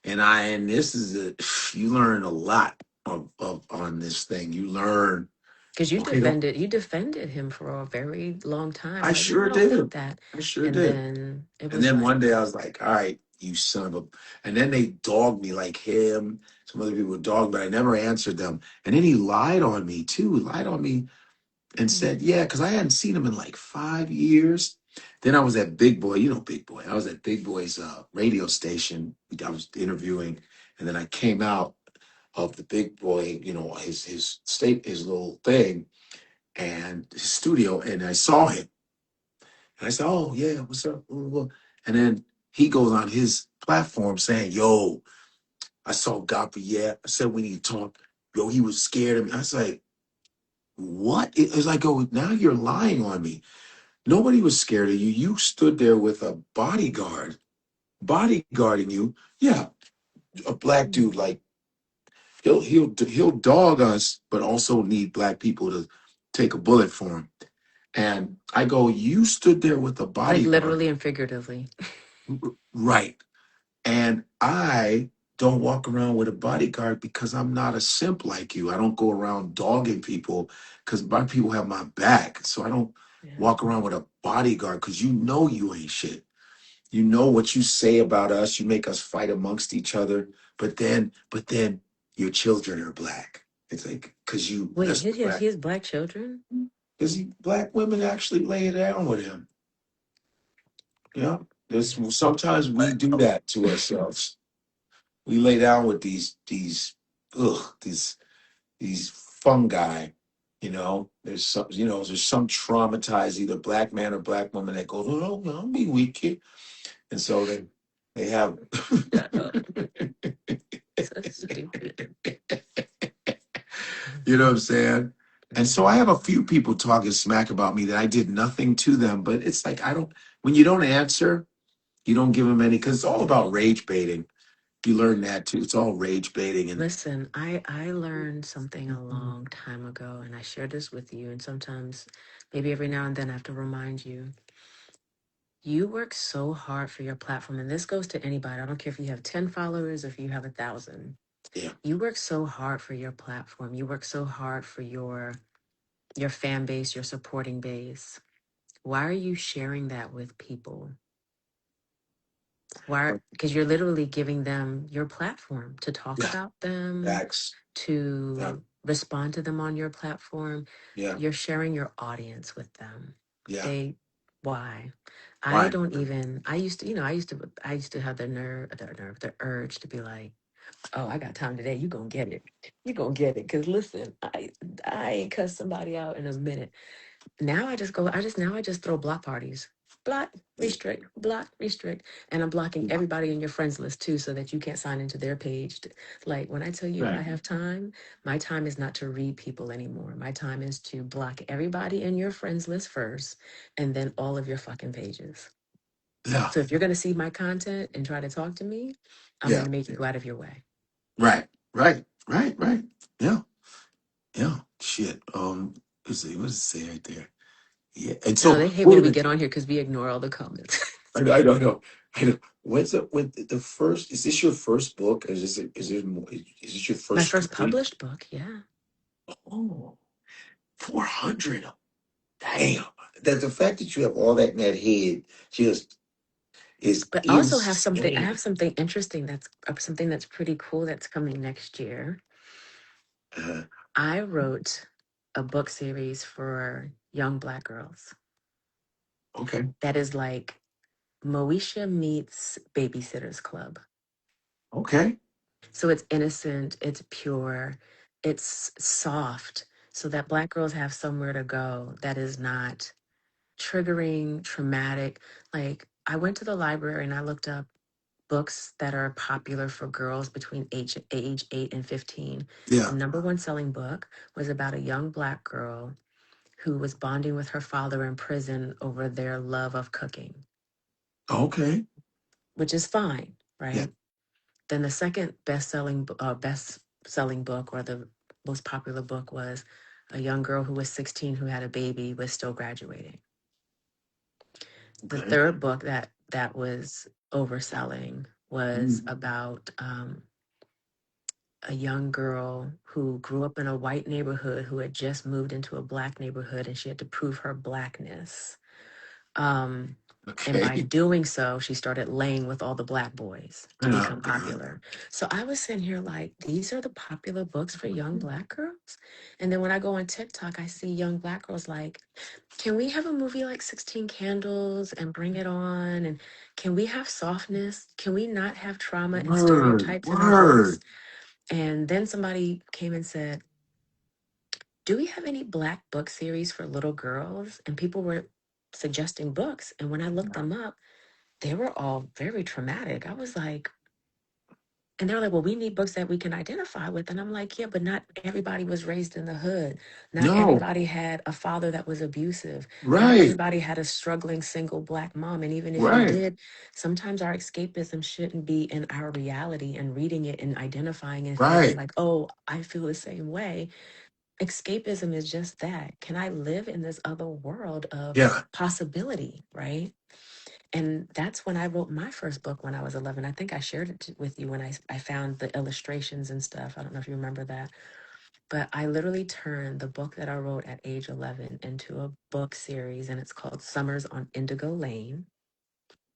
and this is you learn a lot of on this thing. You learn, Because you okay, don't, defended him for a very long time, I like, no, I sure don't did. think that. I sure And did. then it And was then like, one day I was like, all right, you son of a, and then they dogged me, like him, some other people dogged, but I never answered them. And then he lied on me too. He lied on me and mm, said, yeah, because I hadn't seen him in like 5 years. Then I was at Big Boy, Big Boy. I was at Big Boy's radio station. I was interviewing, and then I came out of the Big Boy, his little thing and his studio, and I saw him, and I said, "Oh yeah, what's up?" Blah, blah, blah. And then he goes on his platform saying, "Yo, I saw Godfrey. Yeah, I said we need to talk. Yo, he was scared of me." I was like, "What?" It's like, "Oh, now you're lying on me." Nobody was scared of you. You stood there with a bodyguarding you. Yeah, a black mm. dude. Like he'll dog us, but also need black people to take a bullet for him. And I go, you stood there with a Like bodyguard, literally and figuratively. right? And I don't walk around with a bodyguard because I'm not a simp like you. I don't go around dogging people because my people have my back. So I don't Yeah. walk around with a bodyguard because you ain't shit. You know what you say about us. You make us fight amongst each other. But then your children are black. It's like because you Wait, mess with he black. has black children? Because black women actually lay it down with him. Yeah. This sometimes we do that to ourselves. We lay down with these fungi, There's some traumatized either black man or black woman that goes, oh, no, don't be weak, kid. And so they have Shut up. So stupid. you know what I'm saying? And so I have a few people talking smack about me that I did nothing to them, but it's like when you don't answer, you don't give them any, because it's all about rage baiting. You learn that too. It's all rage baiting. And Listen, I learned something a long time ago, and I share this with you. And sometimes, maybe every now and then, I have to remind you. You work so hard for your platform, and this goes to anybody. I don't care if you have 10 followers or if you have 1,000. yeah, You work so hard for your platform. You work so hard for your fan base, your supporting base. Why are you sharing that with people? Why? Because you're literally giving them your platform to talk yeah, about them, facts. Yeah, to respond to them on your platform. yeah, You're sharing your audience with them. yeah. They, why? I Why? don't even, I used to, I used to have the urge to be like, oh, I got time today. You gonna get it. You gonna get it. Cause listen, I ain't cuss somebody out in a minute. Now I just throw block parties. Block, restrict. And I'm blocking Yeah, everybody in your friends list too, so that you can't sign into their page. Like when I tell you I right. have time, my time is not to read people anymore. My time is to block everybody in your friends list first, and then all of your fucking pages. Yeah, So if you're gonna see my content and try to talk to me, I'm yeah, gonna make you go out of your way. right, right. Yeah, yeah. Shit. Let's see, what does it say right there? Yeah. And I know so they hate wait when a we minute. get on here because we ignore all the comments. I don't know. I know. When's it when the first is this your first book? Is this your My first first complete? published book, yeah. Oh, 400. Damn. That the fact that you have all that in that head just is But I also have something. I have insane. something interesting. That's something that's pretty cool. That's coming next year. Uh, I wrote a book series for young Black girls. okay. That is like Moesha meets Babysitters Club. Okay. So it's innocent. It's pure. It's soft. So that Black girls have somewhere to go. That is not triggering, traumatic. Like I went to the library and I looked up books that are popular for girls between age 8 and 15. The Yeah. number one selling book was about a young Black girl who was bonding with her father in prison over their love of cooking, Okay. which is fine, Yeah. right? Then the second best selling book, or the most popular book, was a young girl who was 16 who had a baby was still graduating. The Okay. third book that was overselling was Mm. about a young girl who grew up in a white neighborhood who had just moved into a Black neighborhood, and she had to prove her Blackness. Um, and by Okay. doing so, she started laying with all the Black boys to Oh become God. popular. So I was sitting here like, these are the popular books for young Black girls. And then when I go on TikTok, I see young Black girls like, can we have a movie like 16 Candles and bring it on? And can we have softness? Can we not have trauma and Word. stereotypes in our books? Word. And then somebody came and said, do we have any Black book series for little girls? And people were suggesting books. And when I looked them up, they were all very traumatic. I was like, and they're like, well, we need books that we can identify with. And I'm like, yeah, but not everybody was raised in the hood. Not No. everybody had a father that was abusive. Not Right. everybody had a struggling single Black mom. And even if you Right. did, sometimes our escapism shouldn't be in our reality and reading it and identifying and feeling Right. like, oh, I feel the same way. Escapism is just that. Can I live in this other world of Yeah. possibility, right? And that's when I wrote my first book when I was 11. I think I shared it with you when I found the illustrations and stuff. I don't know if you remember that. But I literally turned the book that I wrote at age 11 into a book series, and it's called Summers on Indigo Lane.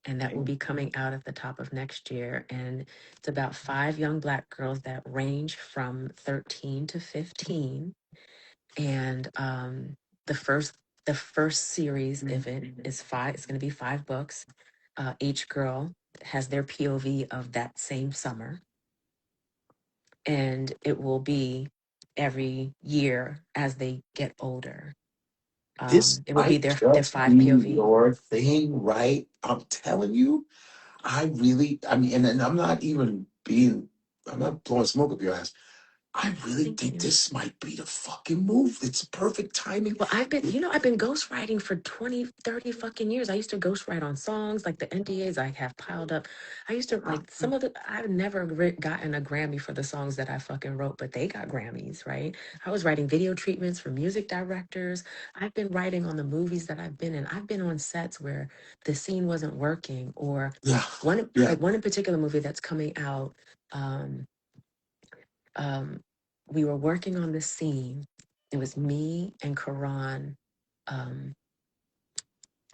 And that will be coming out at the top of next year. And it's about 5 young Black girls that range from 13 to 15. And the first the first series of it is five. It's going to be 5 books. Each girl has their POV of that same summer, and it will be every year as they get older. This It would be might their just be 5 POV. your thing, right? I'm telling you, I mean, and I'm not even being, I'm not blowing smoke up your ass. I really Thank think you. this might be the fucking move. It's perfect timing. Well, I've been ghostwriting for 20, 30 fucking years. I used to ghostwrite on songs, like the NDAs I have piled up. I used to like some of the, I've never gotten a Grammy for the songs that I fucking wrote, but they got Grammys, right? I was writing video treatments for music directors. I've been writing on the movies that I've been in. I've been on sets where the scene wasn't working, or Yeah, yeah, one in particular movie that's coming out. Um, um, we were working on this scene. It was me and Karan, um,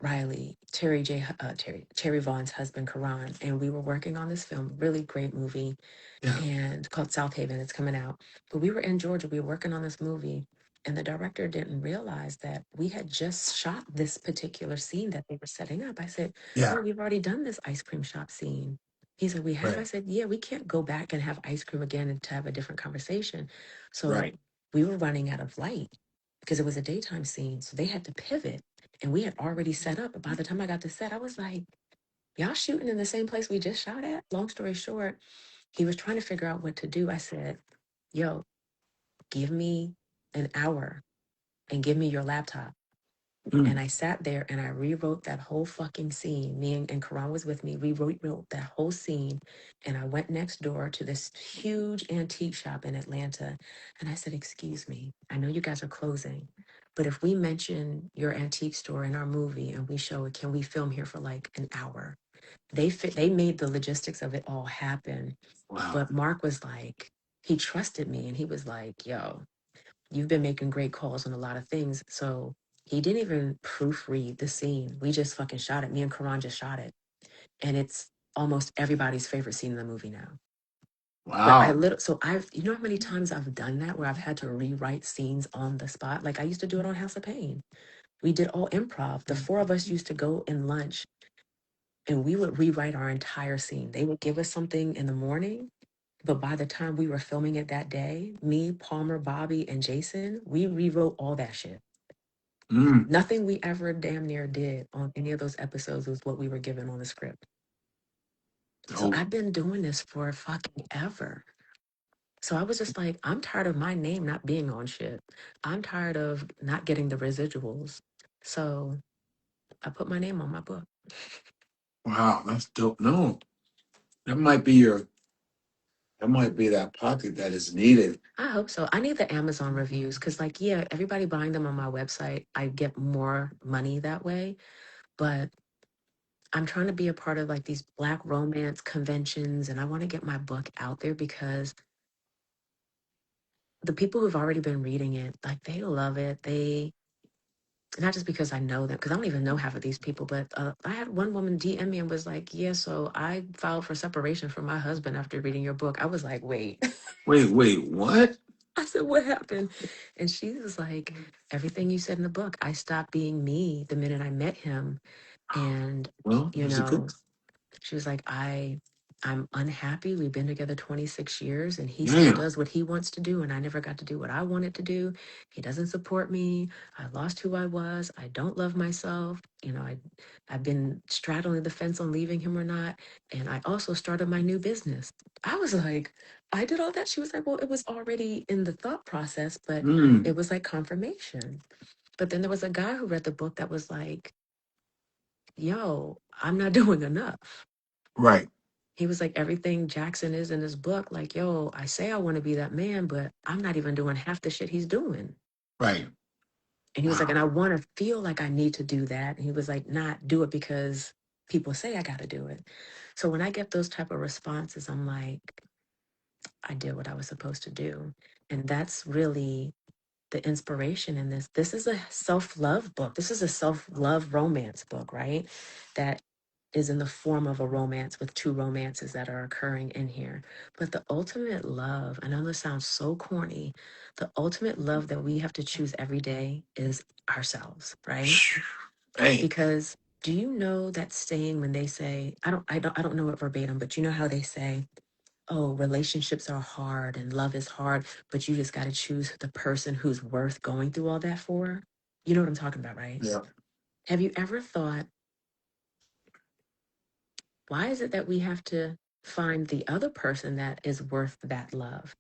Riley, Terry Vaughn's husband, Karan, and we were working on this film. Really great movie, yeah, and called South Haven. It's coming out. But we were in Georgia. We were working on this movie, and the director didn't realize that we had just shot this particular scene that they were setting up. I said, yeah. "No, we've already done this ice cream shop scene." He said, "We have." I Right, said, "Yeah, we can't go back and have ice cream again and to have a different conversation." So right. we were running out of light because it was a daytime scene. So they had to pivot, and we had already set up. But by the time I got to set, I was like, "Y'all shooting in the same place we just shot at?" Long story short, he was trying to figure out what to do. I said, "Yo, give me an hour and give me your laptop." And Mm, I sat there and I rewrote that whole fucking scene. Me and Karan was with me. We rewrote that whole scene. And I went next door to this huge antique shop in Atlanta. And I said, "Excuse me, I know you guys are closing, but if we mention your antique store in our movie and we show it, can we film here for like an hour?" They made the logistics of it all happen. wow, But Mark was like, he trusted me and he was like, "Yo, you've been making great calls on a lot of things." So he didn't even proofread the scene. We just fucking shot it. Me and Karan just shot it. And it's almost everybody's favorite scene in the movie now. But wow. you know how many times I've done that where I've had to rewrite scenes on the spot? Like I used to do it on House of Pain. We did all improv. The four of us used to go in lunch and we would rewrite our entire scene. They would give us something in the morning. But by the time we were filming it that day, me, Palmer, Bobby, and Jason, we rewrote all that shit. Mm, Nothing we ever damn near did on any of those episodes was what we were given on the script. So dope. I've been doing this for fucking ever. So I was just like, I'm tired of my name not being on shit. I'm tired of not getting the residuals. So I put my name on my book. Wow, that's dope. No, that might be your, that might be that pocket that is needed. I hope so. I need the Amazon reviews because, like, yeah, everybody buying them on my website, I get more money that way. But I'm trying to be a part of like these Black romance conventions and I want to get my book out there because the people who've already been reading it, like, they love it. They, not just because I know them, because I don't even know half of these people, but I had one woman DM me and was like, "Yeah, so I filed for separation from my husband after reading your book." I was like, "Wait." Wait, what? I said, "What happened?" And she was like, "Everything you said in the book, I stopped being me the minute I met him. And, Well, you is it good? know, she was like, I'm unhappy. We've been together 26 years and he still Damn. does what he wants to do. And I never got to do what I wanted to do. He doesn't support me. I lost who I was. I don't love myself. I've been straddling the fence on leaving him or not. And I also started my new business." I was like, "I did all that?" She was like, "Well, it was already in the thought process, but Mm, it was like confirmation." But then there was a guy who read the book that was like, "Yo, I'm not doing enough." right, He was like, "Everything Jackson is in his book, like, yo, I say I want to be that man, but I'm not even doing half the shit he's doing." right. And he was like, "And Wow. I want to feel like I need to do that." And he was like, "Not do it because people say I got to do it." So when I get those type of responses, I'm like, I did what I was supposed to do. And that's really the inspiration in this. This is a self-love book. This is a self-love romance book, right? That is in the form of a romance with two romances that are occurring in here. But the ultimate love, I know this sounds so corny, the ultimate love that we have to choose every day is ourselves, right? Hey, Because do you know that saying when they say, I don't know it verbatim, but you know how they say, oh, relationships are hard and love is hard, but you just got to choose the person who's worth going through all that for. You know what I'm talking about, right? Yeah. Have you ever thought, why is it that we have to find the other person that is worth that love?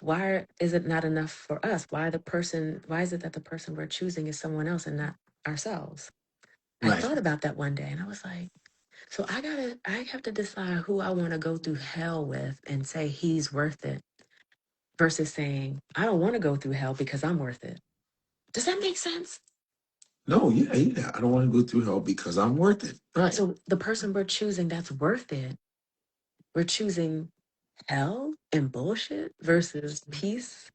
Why is it not enough for us? Why is it that the person we're choosing is someone else and not ourselves? I Right. thought about that one day and I was like, so I have to decide who I want to go through hell with and say he's worth it versus saying, I don't want to go through hell because I'm worth it. Does that make sense? No, yeah, yeah. I don't want to go through hell because I'm worth it. Right. So the person we're choosing that's worth it, we're choosing hell and bullshit versus peace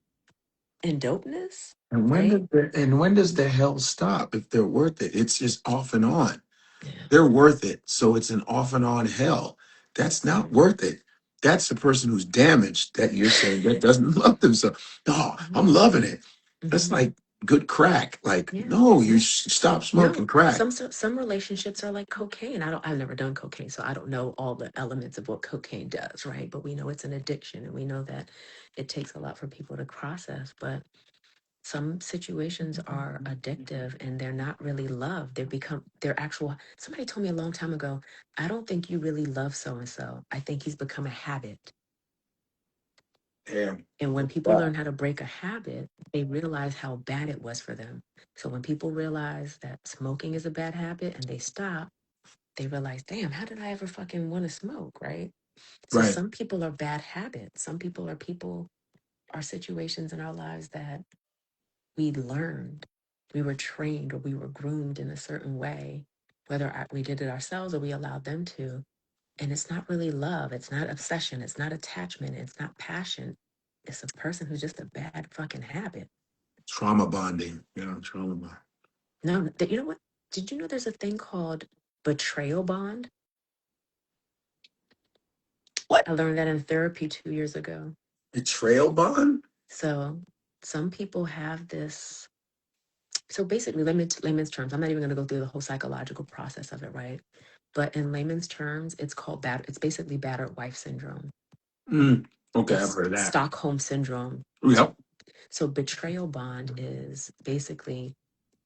and dopeness, right? And when does the hell stop if they're worth it? It's just off and on. Yeah. They're worth it. So it's an off and on hell. That's not Mm-hmm. worth it. That's the person who's damaged that you're saying that doesn't love themselves. No, Mm-hmm. I'm loving it. That's Mm-hmm. like good crack. Like, Yeah. no, you Yeah. stop smoking No, crack. some relationships are like cocaine. I've never done cocaine, so I don't know all the elements of what cocaine does, right? But we know it's an addiction, and we know that it takes a lot for people to process. But some situations are addictive, and they're not really love. They're actual. Somebody told me a long time ago, I don't think you really love so and so. I think he's become a habit. Damn. And when people Wow. learn how to break a habit, they realize how bad it was for them. So when people realize that smoking is a bad habit and they stop, they realize, damn, how did I ever fucking want to smoke, right? So Right. some people are bad habits. Some people are situations in our lives that we learned, we were trained, or we were groomed in a certain way, whether we did it ourselves or we allowed them to. And it's not really love. It's not obsession. It's not attachment. It's not passion. It's a person who's just a bad fucking habit. Trauma bonding. Yeah, trauma bond. No, you know what? Did you know there's a thing called betrayal bond? What? I learned that in therapy 2 years ago. Betrayal bond? So some people have this. So basically, layman's terms, I'm not even going to go through the whole psychological process of it, right? But in layman's terms, it's called it's basically battered wife syndrome. Mm. Okay, I've It's heard of that. Stockholm syndrome. Yep. So betrayal bond is basically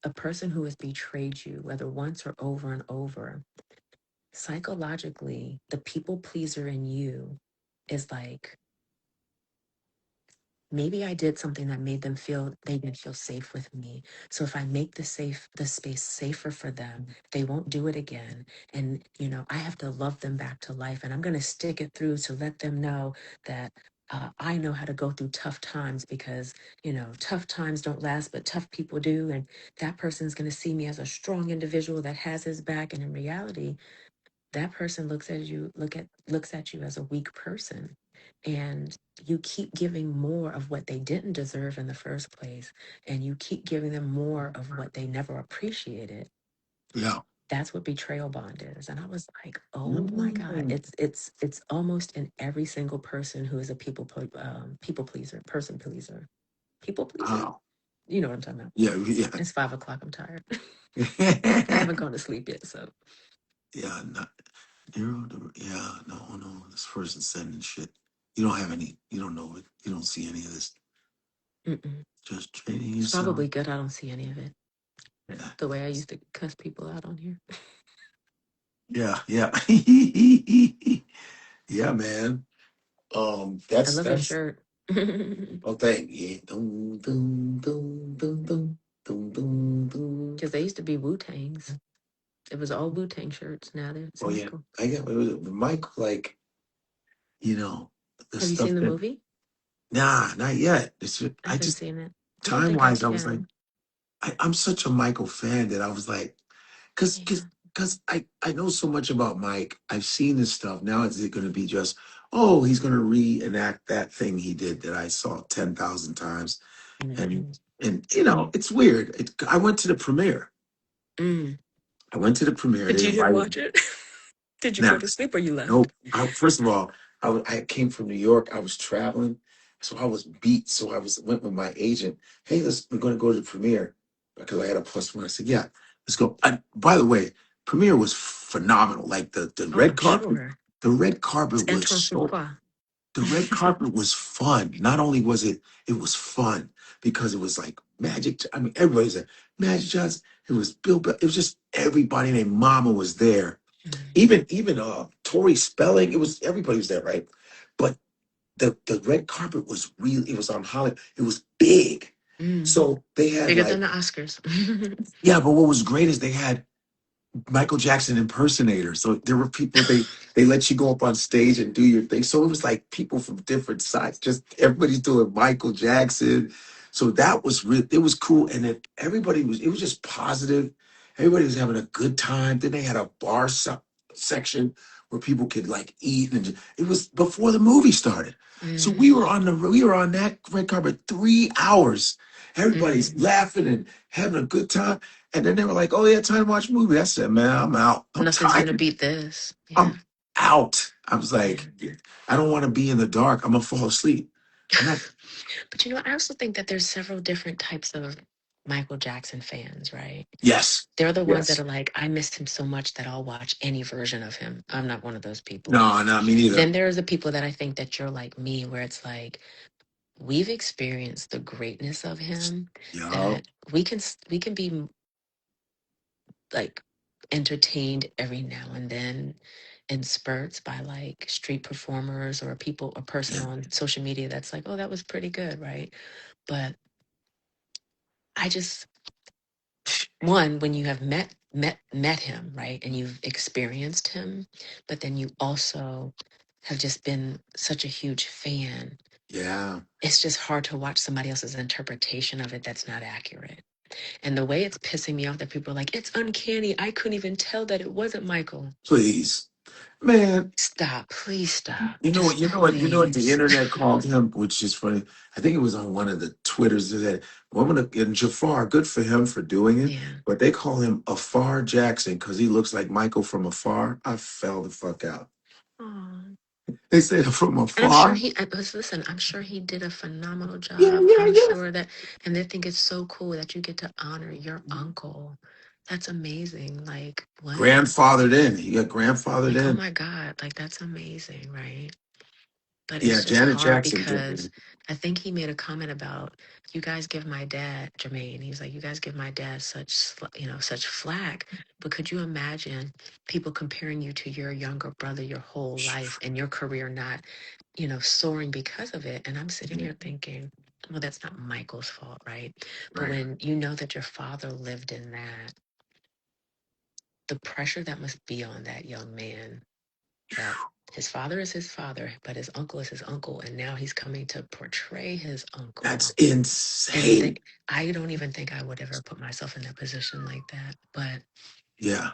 a person who has betrayed you, whether once or over, psychologically, the people pleaser in you is like, maybe I did something that made them feel they didn't feel safe with me. So if I make the space safer for them, they won't do it again. And I have to love them back to life, and I'm going to stick it through to let them know that I know how to go through tough times because tough times don't last, but tough people do. And that person's going to see me as a strong individual that has his back. And in reality, that person looks at you as a weak person, and you keep giving more of what they didn't deserve in the first place, and you keep giving them more of what they never appreciated. Yeah. That's what betrayal bond is. And I was like, oh my God, Mm. it's almost in every single person who is a people pleaser, person pleaser, people pleaser. Wow. You know what I'm talking about. Yeah, yeah. It's 5 o'clock, I'm tired. I haven't gone to sleep yet, so. Yeah, not yeah, no. This person's sending shit. You don't have any, you don't know it. You don't see any of this. Mm-mm. Just training It's yourself. probably good I don't see any of it. Yeah. The way I used to cuss people out on here. Yeah, yeah. Yeah, man. I love your That's shirt. Because oh thank yeah. Dum, dum, dum, dum, dum, dum, dum, dum. they used to be Wu Tangs. It was all Wu Tang shirts. Now it's Oh yeah. Michael. I got what was it? Mike, like, you know, the Have you stuff seen the that movie? nah, not yet. I I haven't just seen it. I don't time think I wise, I was like, can. I'm such a Michael fan that I was like, cause, cause, Yeah. cause I know so much about Mike. I've seen this stuff. Now is it going to be just, oh, he's going to reenact that thing he did that I saw 10,000 times, and Mm-mm. it's weird. I went to the premiere. Mm. I went to the premiere. But They you didn't invited me. watch it? Did you go Now, to sleep or you left? nope. First of all, I came from New York. I was traveling, so I was beat. So went with my agent. Hey, we're going to go to the premiere because I had a plus one. I said, yeah, let's go. By the way, premiere was phenomenal. Like the Oh, red I'm carpet, sure. the red It's carpet was Antoine so Fuqua. the red carpet was fun. Not only was it, it was fun because it was like Magic. I mean, everybody's there. Magic Johnson. It was Bill. It was just everybody named Mama was there. Even Tori Spelling. It was everybody was there, right? But the red carpet was real. It was on Hollywood. It was big. So they had Bigger than like, the Oscars. yeah. But what was great is they had Michael Jackson impersonator. So there were people they let you go up on stage and do your thing. So it was like people from different sides, just everybody's doing Michael Jackson. So that was it was cool. And then everybody was it was just positive. Everybody was having a good time. Then they had a bar section where people could like eat and it was before the movie started. So we were on that red carpet 3 hours. Everybody's laughing and having a good time. And then they were like, "Oh yeah, time to watch a movie." I said, "Man, I'm out. I'm Nothing's gonna tired. beat this. Yeah. I'm out." I was Yeah. like, "I don't want to be in the dark. I'm gonna fall asleep." I'm not. But you know, I also think that there's several different types of Michael Jackson fans, right? Yes, They're the ones that yes. are like, I miss him so much that I'll watch any version of him. I'm not one of those people. No, not me neither. Then there's the people that I think that you're like me, where it's like, we've experienced the greatness of him, Yo, that we can be like entertained every now and then in spurts by like street performers or a person yeah, on social media that's like, oh, that was pretty good, right? But I just, one, when you have met him, right, and you've experienced him, but then you also have just been such a huge fan, yeah. it's just hard to watch somebody else's interpretation of it that's not accurate. And the way it's pissing me off that people are like, it's uncanny, I couldn't even tell that it wasn't Michael. Please, man. Stop, please stop, You know what? just You know what? You know what the please. internet called him, which is funny. I think it was on one of the Twitters that woman and Jafar. Good for him for doing it, Yeah. but they call him Afar Jackson because he looks like Michael from afar. I fell the fuck out. Aw. They said from And I'm sure afar. listen, I'm sure he did a phenomenal Yeah, job. yeah, I'm yeah. sure that, and they think it's so cool that you get to honor your uncle. That's amazing. Like, what? Grandfathered in. He got grandfathered Like, oh in. my God, like that's amazing, right? But Yeah, it's just Janet hard Jackson did because it. I think he made a comment about, you guys give my dad, Jermaine, he's like, you guys give my dad such flack. But could you imagine people comparing you to your younger brother your whole life and your career not, soaring because of it? And I'm sitting here thinking, well, that's not Michael's fault, right? But Right. when you know that your father lived in that, the pressure that must be on that young man, that his father is his father, but his uncle is his uncle, and now he's coming to portray his That's uncle. And insane. I don't even think I would ever put myself in that position like that. But Yeah.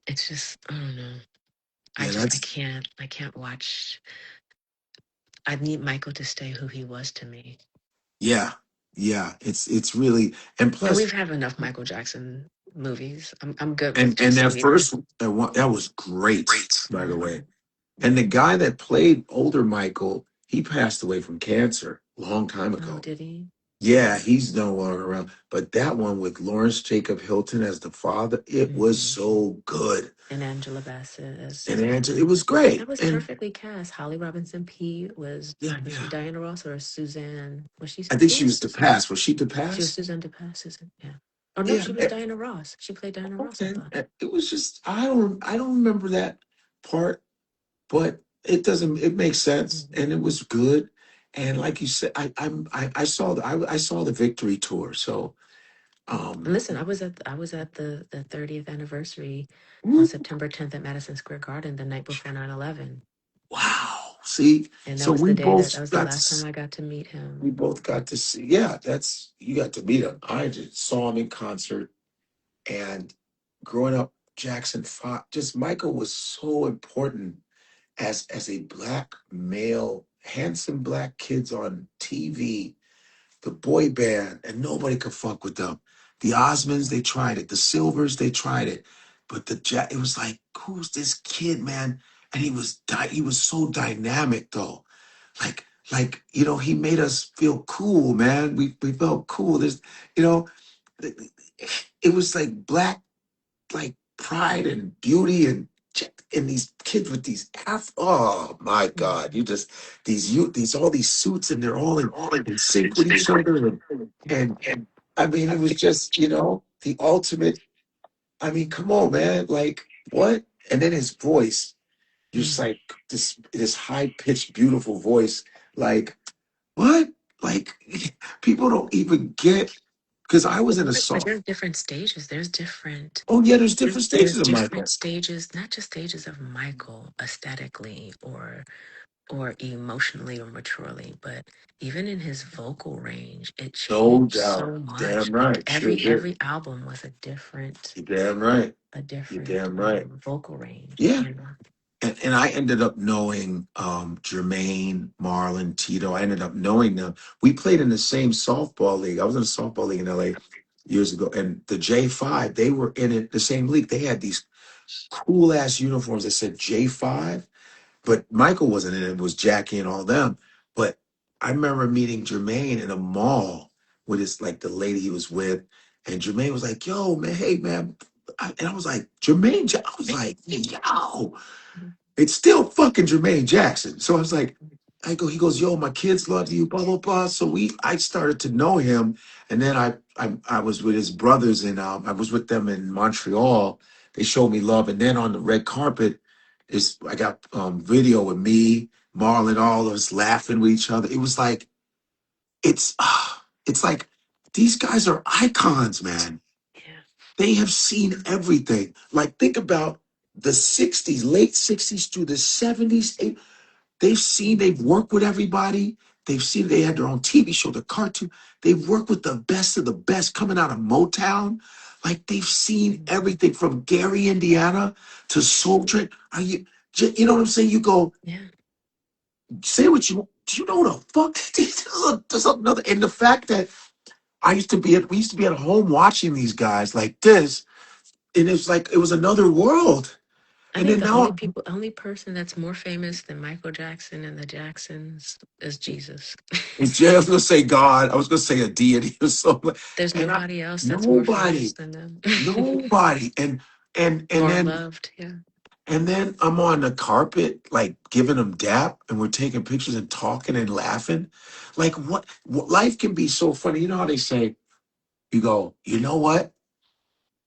it's just, I don't know. Yeah, I that's can't watch. I need Michael to stay who he was to me. yeah. Yeah. It's really and And plus we've had enough Michael Jackson movies. I'm good with and just that either. first that was great, by the way. Mhm. And the guy that played older Michael, he passed away from cancer a long time Oh, ago. did he? Yeah, he's no longer around. But that one with Lawrence Jacob Hilton as the father, it was Hmm. so good. And Angela Bassett as And his Angela, mother. it was That great. was And perfectly cast. Holly Robinson Peete yeah, was she yeah. Diana Ross or Suzanne? Was she I think who she was was to Suzanne? pass. Was she to She was pass? Suzanne DePass. Susan, yeah. Oh no, Yeah. she was Diana Ross. She played Diana Ross, I Okay. thought. It was just I don't remember that part, but it doesn't it makes sense Mhm. and it was good. And like you said, I saw the victory tour. So And um listen, I was at the 30th anniversary on woo, September 10th at Madison Square Garden the night before 9/11. wow. See, And that so was the day that was the last time I got to meet we him. both got to see. Yeah, that's you got to meet him. I just saw him in concert and growing up, Jackson 5, just Michael was so important as a black male, handsome black kids on TV, the boy band, and nobody could fuck with them. The Osmonds, they tried it. The Silvers, they tried it. But it was like, who's this kid, man? And he was so dynamic though. He made us feel cool, man. We felt cool. You know, it was like black, like pride and beauty and and these kids with these oh my God, you just these all these suits and they're all in sync with each other and I mean it was just, the ultimate. I mean, come on, man. Like, what? And then his voice, just Mm. like this high pitched, beautiful voice. Like, what? Like, people don't even get because I was in a But song. there's different stages. There's different. Oh yeah, there's different There's stages of different Michael. stages, not just stages of Michael aesthetically or emotionally or maturely, but even in his vocal range, it No changed doubt. so much. Damn Like right. Sure did. every album was a different You're damn right. a You're different damn right. vocal range. Yeah. You know. And I ended up knowing Jermaine, Marlon, Tito. I ended up knowing them. We played in the same softball league. I was in a softball league in LA years ago. And the J5, they were in it, the same league. They had these cool ass uniforms that said J5, but Michael wasn't in it. It was Jackie and all them. But I remember meeting Jermaine in a mall with his like the lady he was with. And Jermaine was like, yo, man, hey man. And I was like, I was like, yo. It's still fucking Jermaine Jackson. So I was like, he goes, yo, my kids love you, blah, blah, blah. So I started to know him. And then I was with his brothers and I was with them in Montreal. They showed me love. And then on the red carpet, I got video with me, Marlon, all of us laughing with each other. It was like, it's like, these guys are icons, man. Yeah. They have seen everything. Like, think about the 60s, late 60s through the 70s. They've worked with everybody. They've seen, they had their own TV show, the cartoon. They've worked with the best of the best coming out of Motown. Like, they've seen everything from Gary, Indiana to Soul Train. You know what I'm saying? You go, Yeah. say what you, do you know the fuck? There's another, and the fact that we used to be at home watching these guys like this, and it's like it was another world. I And think then the now only person that's more famous than Michael Jackson and the Jacksons is Jesus. I was gonna say God, I was gonna say a deity or something, There's and nobody else that's more famous nobody, than them. nobody, and More then loved, yeah. I'm on the carpet like giving them dap, and we're taking pictures and talking and laughing, like what life can be so funny. You know how they say, you go, you know what,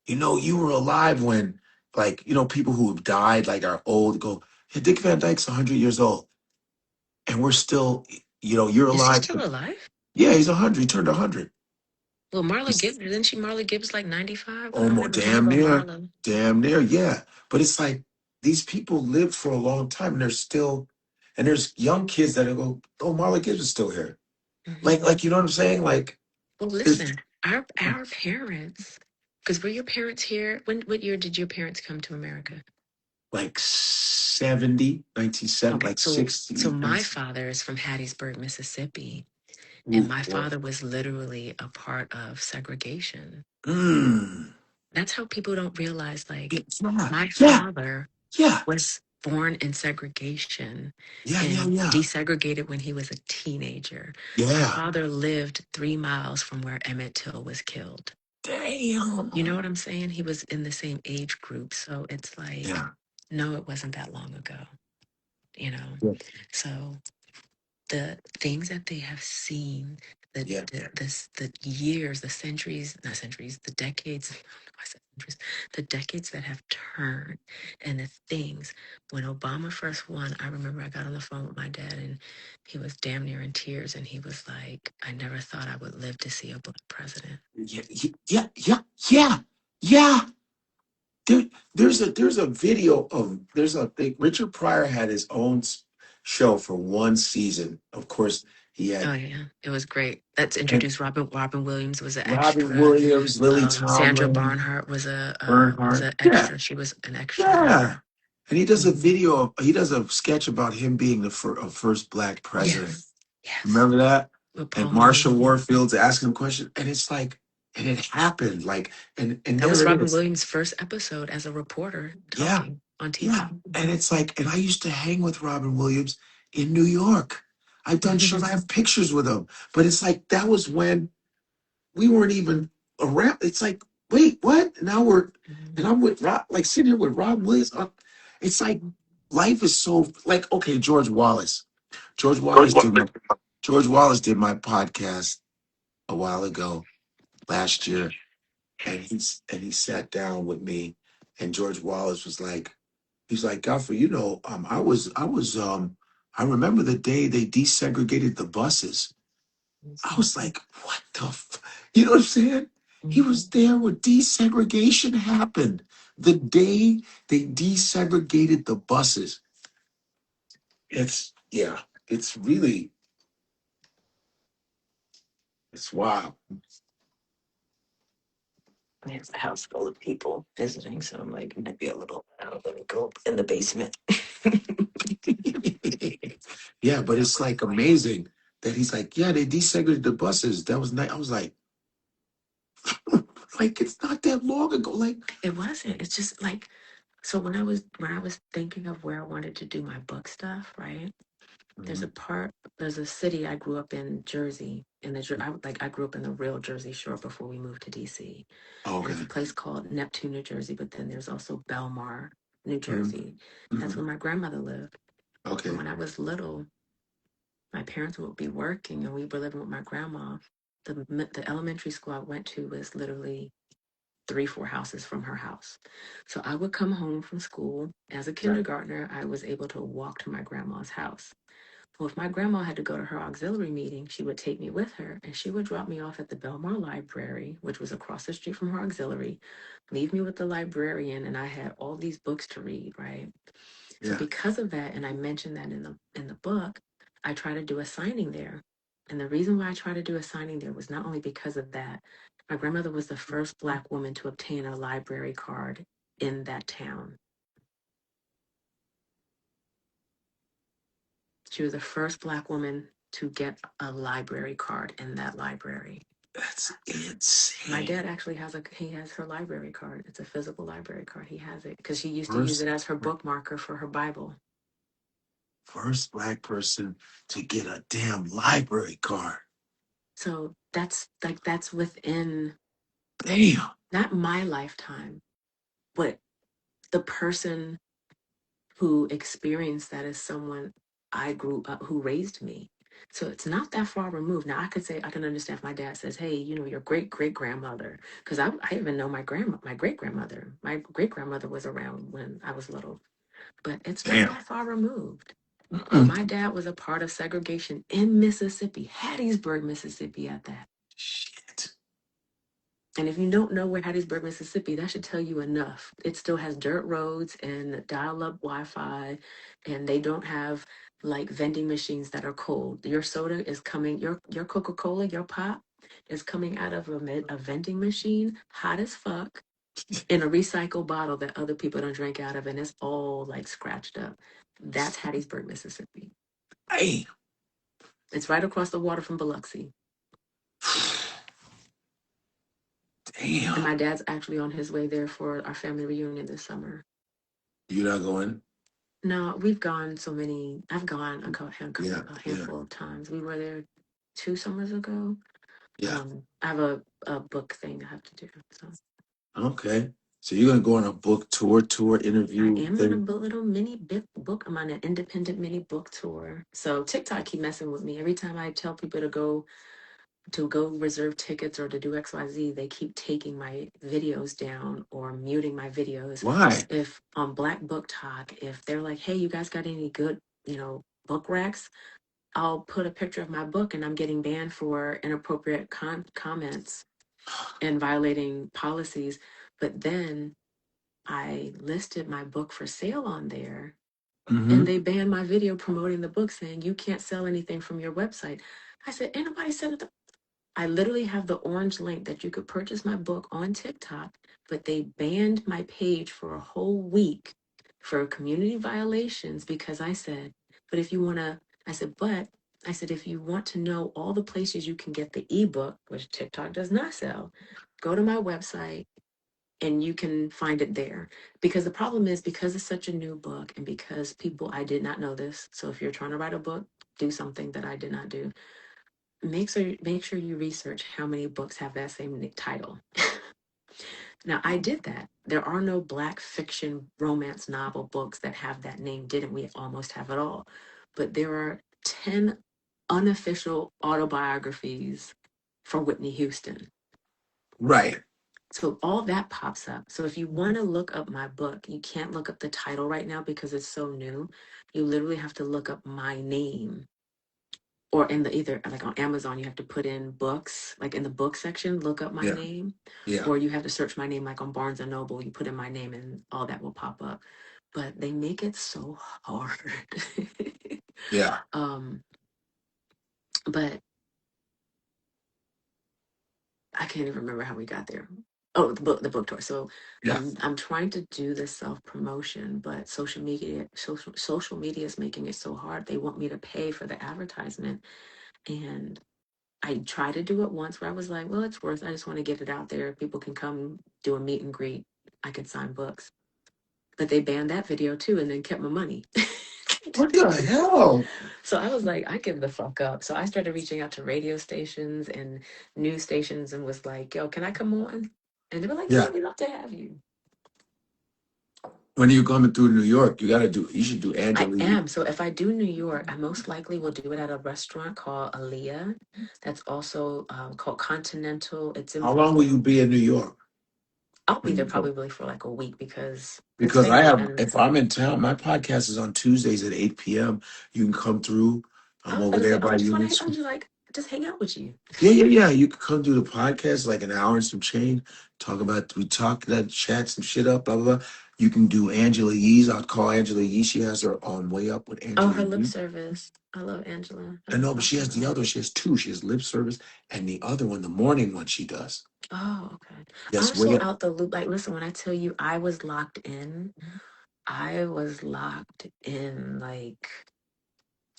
you were alive when, like, people who have died like are old go, yeah, Dick Van Dyke's 100 years old, and we're still, you're Is he alive. still alive? Yeah, he's 100. He turned 100. Well, Marla Gibbs, isn't she Marla Gibbs like 95? I don't Almost ever hear damn about near, Marla. damn near, yeah. But it's like these people lived for a long time, and they're still, and there's young kids that go, "Oh, Marla Gibbs is still here." Hmm. Like you know what I'm saying? Like, Well, it's listen, our parents, because were your parents here? What year did your parents come to America? like 70, 1970, Okay, like so 60. my father is from Hattiesburg, Mississippi, and Ooh, my boy. father was literally a part of segregation. Mm. That's how people don't realize, like, Yeah, my yeah, father yeah, was born in segregation yeah, yeah, and yeah, desegregated when he was a teenager. My yeah. father lived 3 miles from where Emmett Till was killed. You know Damn. what I'm saying? He was in the same age group. So it's like, Yeah, no, it wasn't that long ago, you know? yeah, So the things that they have seen, yeah. the years, the centuries, not centuries, the decades, I said centuries, the decades that have turned, and the things. When Obama first won, I remember I got on the phone with my dad and he was damn near in tears, and he was like, I never thought I would live to see a black president. Yeah, yeah, yeah, yeah, yeah. There's a video of there's a thing. Richard Pryor had his own show for one season. Of course, he Oh had yeah, it was great. That's and introduced Robin Williams was an Robin extra. Williams, Lily Sandra Tomlin, Barnhart was Bernhardt. an Yeah, extra. She was an extra. yeah. And he does a Mhm. video. He does a sketch about him being the first black president. Yes, yes. Remember that? With And Paul Marsha Newman. Yeah. Warfield's asking him questions, and it's like, and it happened. Like, and That there was it Robin is. Williams' first episode as a reporter Yeah, talking on yeah. TV. And it's like, and I used to hang with Robin Williams in New York. I've done shows, I have pictures with him. But it's like, that was when we weren't even around. It's like, wait, what? Now and I'm with Rob, like sitting here with Robin Williams. It's like life is so like okay, George Wallace. George George Wallace did Wallace. my George Wallace did my podcast a while ago last year, and he sat down with me, and George Wallace was like, he's like, Godfrey, I remember the day they desegregated the buses. I was like, what the you know what I'm saying? He was there when desegregation happened. The day they desegregated the buses. It's yeah, it's really it's wild. There's a house full of people visiting, so I'm like, might be a little loud. Let me go up in the basement. Yeah, but it's like amazing that he's like, yeah, they desegregated the buses. That was nice. I was like it's not that long ago. Like, It wasn't. It's just like so when I was thinking of where I wanted to do my book stuff, right? mhm, There's a city I grew up in, Jersey, in I grew up in the real Jersey Shore before we moved to DC. And it's a okay, place called Neptune, New Jersey, but then there's also Belmar, New mhm, Jersey. That's mhm, where my grandmother lived. And okay, when I was little, my parents would be working and we were living with my grandma. The elementary school I went to was literally 3, 4 houses from her house. So I would come home from school as a yeah, kindergartner. I was able to walk to my grandma's house. Well, if my grandma had to go to her auxiliary meeting, she would take me with her and she would drop me off at the Belmar Library, which was across the street from her auxiliary, leave me with the librarian, and I had all these books to read, right? So yeah. because of that, and I mentioned that in the book, I try to do a signing there. And the reason why I try to do a signing there was not only because of that. My grandmother was the first Black woman to obtain a library card in that town. She was the first Black woman to get a library card in that library. That's My insane. dad actually he has her library card. It's a physical library card. He has it because she used to use it First, as her bookmarker for her Bible. first black person to get a damn library card. So that's within Damn. not my lifetime, but the person who experienced that is someone I grew up who raised me. So it's not that far removed. Now I can understand if my dad says, "Hey, your great great grandmother," because I even know my great grandmother. My great grandmother was around when I was little, but it's not Damn. that far removed. But Mm-mm. my dad was a part of segregation in Mississippi, Hattiesburg, Mississippi, at that. Shit. And if you don't know where Hattiesburg, Mississippi, that should tell you enough. It still has dirt roads and dial-up Wi-Fi, and they don't have like vending machines that are cold. Your soda is coming, your Coca-Cola, your pop is coming out of a vending machine, hot as fuck, in a recycled bottle that other people don't drink out of, and it's all like scratched up. That's Hattiesburg, Mississippi. Hey. It's right across the water from Biloxi. And Damn. my dad's actually on his way there for our family reunion this summer. You not going? No, we've gone so many. I've gone Yeah, a yeah, handful of times. We were there 2 summers ago. yeah. I have a book thing I have to do. So Okay. So you're gonna go on a book tour I interview am on a thing? little mini book. I'm on an independent mini book tour. So TikTok keep messing with me. Every time I tell people to go reserve tickets or to do XYZ, they keep taking my videos down or muting my videos. Why? If on Black Book Talk, if they're like, hey, you guys got any good, book racks? I'll put a picture of my book and I'm getting banned for inappropriate comments and violating policies. But then I listed my book for sale on there and Mm-hmm. they banned my video promoting the book saying you can't sell anything from your website. I said, ain't nobody said it. I literally have the orange link that you could purchase my book on TikTok, but they banned my page for a whole week for community violations because I said, but if you want to, I said, but I said, if you want to know all the places you can get the ebook, which TikTok does not sell, go to my website and you can find it there. Because the problem is because it's such a new book and because I did not know this. So if you're trying to write a book, do something that I did not do. Make sure you research how many books have that same title. Now, I did that. There are no Black fiction romance novel books that have that name, didn't we? Almost have it all. But there are 10 unofficial autobiographies for Whitney Houston. Right. So all that pops up. So if you want to look up my book, you can't look up the title right now because it's so new. You literally have to look up my name, or in the, either like on Amazon, you have to put in books, like in the book section, look up my Yeah. name, Yeah. or you have to search my name like on Barnes and Noble. You put in my name and all that will pop up. But they make it so hard. Yeah. But I can't even remember how we got there. Oh, the book tour. So Yeah. I'm trying to do the self promotion, but social media is making it so hard. They want me to pay for the advertisement, and I tried to do it once where I was like, well, it's worth. I just want to get it out there. People can come do a meet and greet. I can sign books, but they banned that video too, and then kept my money. What the hell? So I was like, I give the fuck up. So I started reaching out to radio stations and news stations and was like, yo, can I come on? And they were like, yeah, Yeah. we'd love to have you. When are you coming through New York? You should do I Angela Yee. am. So if I do New York, I most likely will do it at a restaurant called Aaliyah. That's also called Continental. It's in How long will you Brooklyn. be in New York I'll be when there you go? probably for like a week because it's Because I family. have, And if I'm in town, my podcast is on Tuesdays at 8 p.m. You can come through. I I'm was about over to say, there oh, by I just want Union to, I Square. was like, just hang out with you. Yeah, yeah, yeah. You can come do the podcast like an hour and some change. We talk that, chat some shit up, blah, blah, blah. You can do Angela Yee's. I'll call Angela Yee. She has her own Way Up with Oh, Angela her lip Yee. service. I love Angela. I I love know, but she talking has to the her. other. She has two. She has Lip Service and the other one, the morning one she does. Oh, okay. Yes, I'm Way so Up. out the loop. Like, listen, when I tell you I was locked in, I was locked in. Like,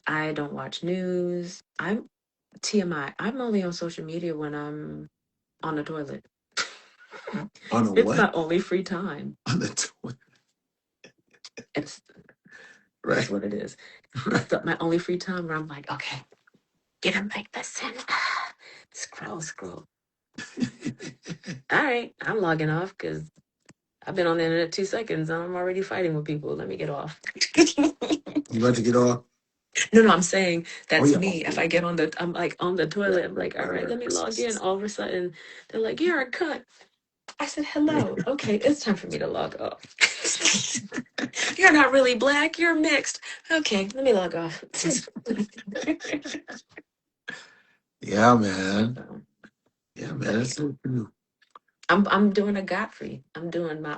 I don't watch news. I'm TMI. I'm only on social media when I'm on the toilet. On a It's what? my only free time. On the toilet. It's that's Right. what it is. It's Right. my only free time where I'm like, okay, get a mic listen. Scroll. All right, I'm logging off because I've been on the internet 2 seconds and I'm already fighting with people. Let me get off. You about to get off? No, I'm saying Oh, that's yeah. me. If I get on the, I'm like on the Right. toilet. I'm like, all Right. right, Right. let me log in. All of a sudden, they're like, you're a cunt. I said, hello. Okay, it's time for me to log off. You're not really black. You're mixed. Okay, let me log off. Yeah, man. So, Yeah, man. but That's yeah, so cool. I'm doing a Godfrey. I'm doing my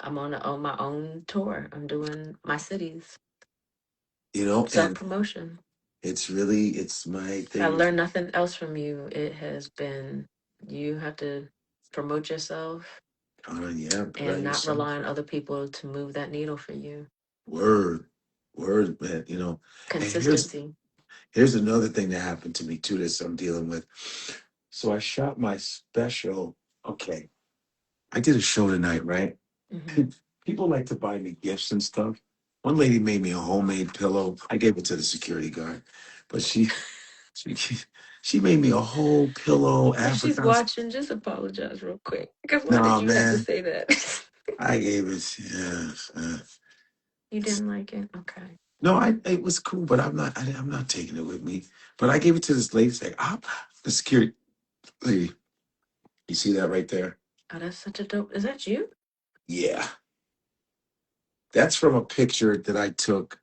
I'm on my own tour. I'm doing my cities self And promotion. it's my I thing. learned nothing else from you. It has been you have to promote yourself Yeah, by and not yourself. rely on other people to move that needle for you. Word. Word, man. And Consistency. here's another thing that happened to me too that I'm dealing with. So I shot my special. Okay. I did a show tonight, right? Hmm. People like to buy me gifts and stuff. One lady made me a homemade pillow. I gave it to the security guard, but she she made me a whole pillow If she's African. watching, just apologize real quick. Because why did No, you have to man. say that? I gave it. Yes. You didn't like it? Okay. No, it was cool, but I'm not taking it with me. But I gave it to this lady. It's like, the security lady. You see that right there? Oh, that's such a dope. Is that you? Yeah, that's from a picture that I took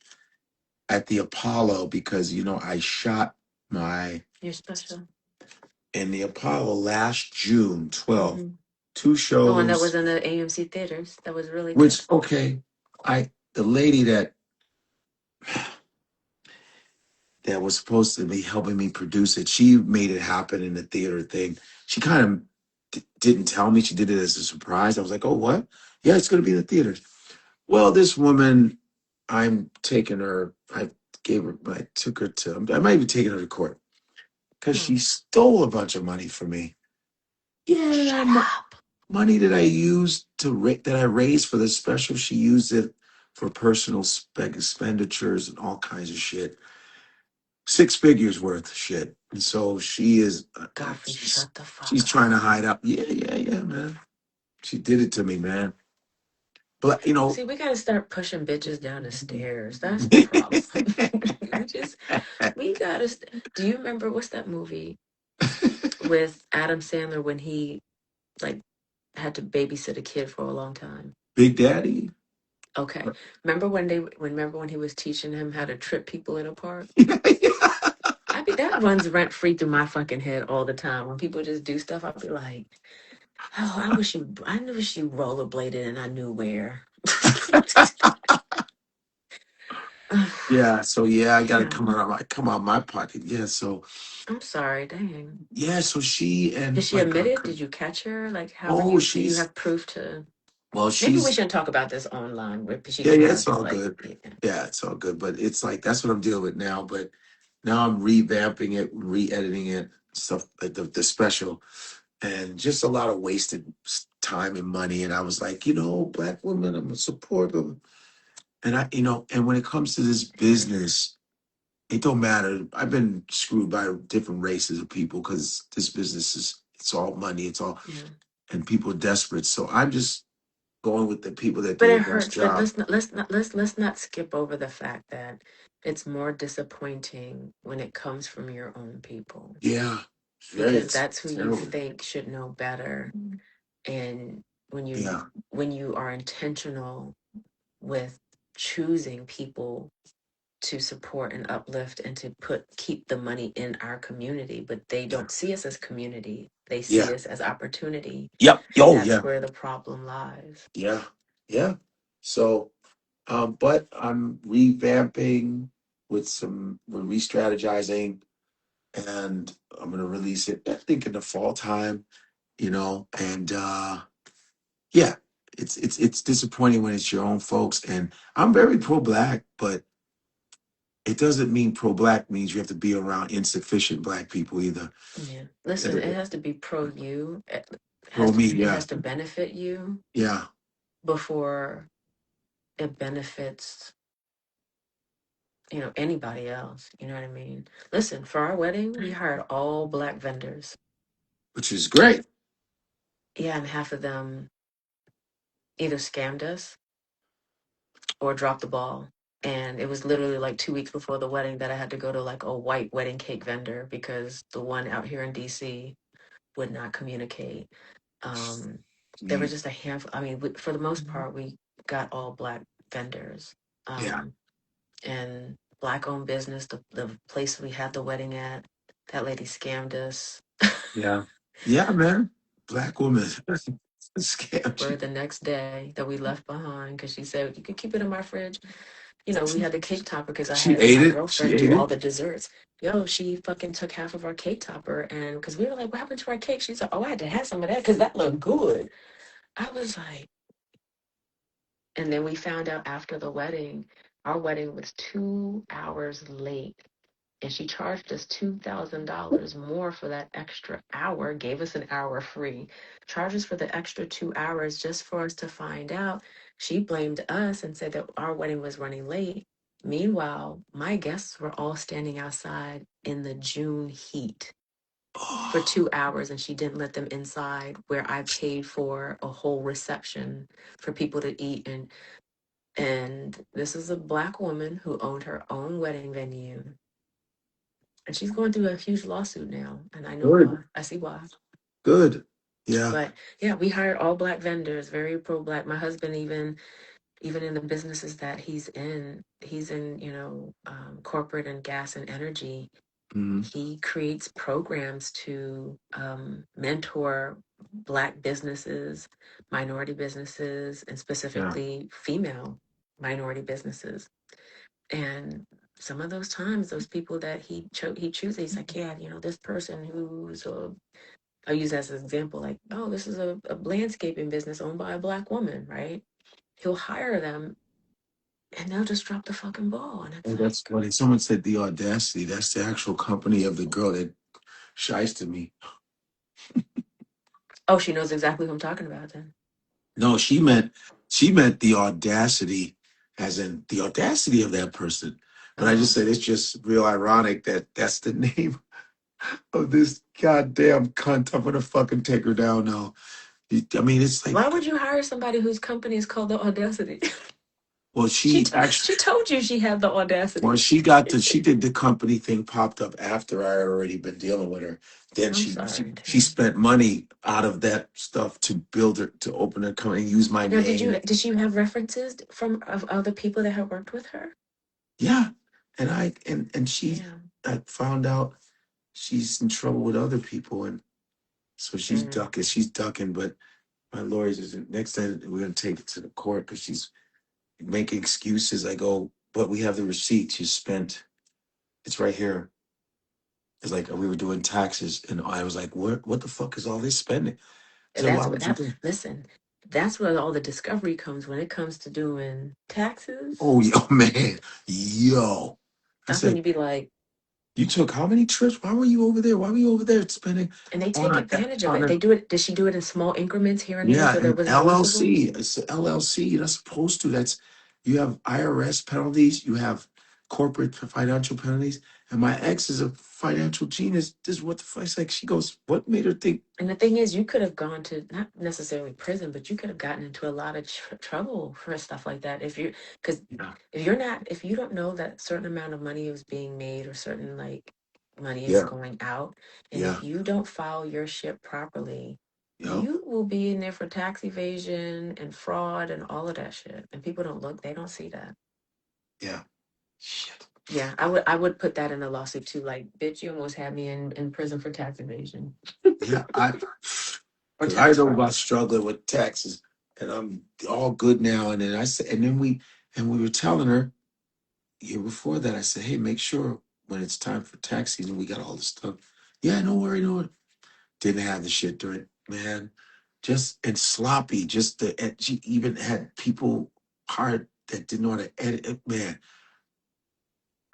at the Apollo because I shot my You're special. in the Apollo last June 12th, Hmm. two The one that was shows. in the AMC theaters. That was really good. Which okay, I the lady that was supposed to be helping me produce it. She made it happen in the theater thing. She kind of didn't tell me. She did it as a surprise. I was like, oh, what? Yeah, it's going to be in the theaters. Well, this woman, I'm taking her, I took her to, I might be taking her to court because Hmm. she stole a bunch of money from me. Yeah, Shut up. money that I used that I raised for the special. She used it for personal expenditures and all kinds of shit. 6 figures worth of shit. And so she is, Godfrey, she's, shut the fuck she's trying up. to hide out. Yeah, yeah, yeah, man. She did it to me, man. But you know, See, we gotta start pushing bitches down the stairs. That's the problem. we just we gotta. Do you remember what's that movie with Adam Sandler when he like had to babysit a kid for a long time? Big Daddy. Okay, remember when he was teaching him how to trip people in a park? I be that runs rent free through my fucking head all the time. When people just do stuff, I'll be like, oh, I wish you rollerbladed and I knew where. Yeah, so yeah, I gotta Yeah, come out my pocket. Yeah, so I'm sorry, dang. yeah, so she Did and she like admit it? Did you catch her? Like, how are oh, you? Do you she's have proof to? well, Maybe we she's shouldn't talk about this online, where she yeah, can yeah, it's have all like, good. yeah, Yeah, it's all good. But it's like that's what I'm dealing with now. But now I'm revamping it, re-editing it, stuff like the special, and just a lot of wasted time and money. And I was like, black women, I'm gonna support them. And and when it comes to this business, it don't matter. I've been screwed by different races of people because this business it's all money. It's all yeah. and people are desperate. So I'm just going with the people that But do it the best hurts. But job. let's not skip over the fact that it's more disappointing when it comes from your own people, Yeah, because it's that's who you terrible. think should know better. And Yeah, when you are intentional with choosing people to support and uplift and to keep the money in our community, but they yeah, don't see us as community, they yeah. see us as opportunity. Yep. Oh, That's yeah, where the problem lies. yeah, yeah. So, but I'm revamping we're re-strategizing, and I'm gonna release it. I think in the fall time, and yeah, it's disappointing when it's your own folks, and I'm very pro-black, but it doesn't mean pro-black means you have to be around insufficient black people either. Yeah, listen, it Uh, has to be pro you. It Pro me, it yeah, has to benefit you yeah. before it benefits, anybody else. You know what I mean? Listen, for our wedding, we hired all black vendors. Which is great. Yeah, and half of them either scammed us or dropped the ball. And it was literally like 2 weeks before the wedding that I had to go to like a white wedding cake vendor because the one out here in DC would not communicate. Um, there was Mm, just a handful. I mean, for the most part, we got all black vendors. yeah, Um, and black owned business, the place we had the wedding at, that lady scammed us. yeah, yeah, man. Black woman scammed For you. the next day that we left behind because she said you can keep it in my fridge. We had the cake topper because I She had ate my it. She girlfriend ate do all it. the desserts. Yo, she fucking took half of our cake topper, and because we were like, what happened to our cake? She's like, oh, I had to have some of that because that looked good. I was like, and then we found out after the wedding, our wedding was 2 hours late. And she charged us $2,000 more for that extra hour, gave us an hour free, charged us for the extra 2 hours just for us to find out. She blamed us and said that our wedding was running late. Meanwhile, my guests were all standing outside in the June heat for Oh, 2 hours, and she didn't let them inside where I paid for a whole reception for people to eat. And this is a black woman who owned her own wedding venue, and she's going through a huge lawsuit now, and I know good, why. I see why. good. Yeah. But yeah, we hired all black vendors, very pro black. My husband, even in the businesses that he's in, corporate and gas and energy. Mhm. He creates programs to mentor black businesses, minority businesses, and Yeah. specifically female minority businesses. And some of those times, those people that he chooses, he's like, yeah, this person who's I'll use as an example, like, oh, this is a landscaping business owned by a black woman, right? He'll hire them and they'll just drop the fucking ball. And it's Oh, like, that's funny. Someone said the audacity. That's the actual company of the girl that shysted me. oh, she knows exactly who I'm talking about then. No, she meant the audacity, as in the audacity of that person. But I just Oh, said it's just real ironic that that's the name of this goddamn cunt. I'm gonna fucking take her down now. I mean, it's Why like, would you hire somebody whose company is called the Audacity? well, she actually, She told you she had the when audacity. she did the company thing popped up after I had already been dealing with her. Then I'm she sorry, she Tim. spent money out of that stuff to build her to open her company and use my Now, name. did you have references from of other people that had worked with her? Yeah, and she Damn. I found out she's in trouble with other people, and so she's Mm. ducking. She's ducking, but my lawyers is next time we're gonna take it to the court because she's making excuses. I go, but we have the receipts you spent. It's right here. It's like we were doing taxes, and I was like, What the fuck is all this spending?" I said, That's "Why what would you that. do?" Listen, that's where all the discovery comes when it comes to doing taxes. Oh, yo, man, yo. I That's when said, you be like, "You took how many trips? Why were you over there? Why were you over there spending and they on take advantage of on it. a They do it. Did she do it in small increments here and there yeah, so there an wasn't noticeable? LLC? It's an LLC. You're not supposed to. That's you have IRS penalties. You have corporate financial penalties. And my ex is a financial genius. This is what the fuck. It's like she goes, "What made her think?" And the thing is, you could have gone to not necessarily prison, but you could have gotten into a lot of trouble for stuff like that. If you, because Yeah, if you don't know that certain amount of money is being made or certain like money is yeah, going out, and yeah, if you don't file your shit properly, yo, you will be in there for tax evasion and fraud and all of that shit. And people don't look, they don't see that. yeah. Shit. Yeah, I would put that in a lawsuit too. Like, bitch, you almost had me in prison for tax evasion Yeah, or because I tax know fraud. about struggling with taxes, and I'm all good now. And then I said, and then we were telling her year before that. I said, hey, make sure when it's time for tax season, we got all this stuff. Yeah, no worry, no worry. Didn't have the shit during man, just and sloppy. Just the and she even had people hired that didn't know how to edit. Man,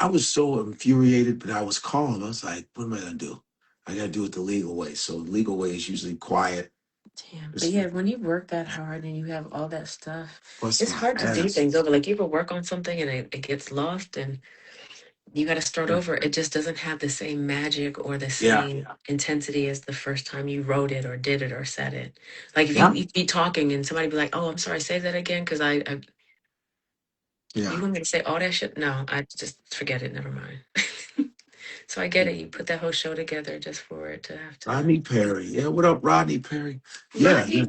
I was so infuriated, but I was calm. I was like, what am I gonna do? I gotta do it the legal way. So the legal way is usually quiet. Damn. But Just yeah, when you work that hard and you have all that stuff, bust it's my hard to do ass. things over. Like you ever work on something and it gets lost and you got to start Yeah, over. It just doesn't have the same magic or the yeah, same intensity as the first time you wrote it or did it or said it. Like if yeah. you be talking and somebody be like, "Oh, I'm sorry, say that again," because I you Yeah. want me to say all that shit? No, I just forget it. Never mind. So I get it. You put that whole show together just for it to have to. Rodney Perry. Yeah, what up, Rodney Perry? Yeah, Rodney, yeah.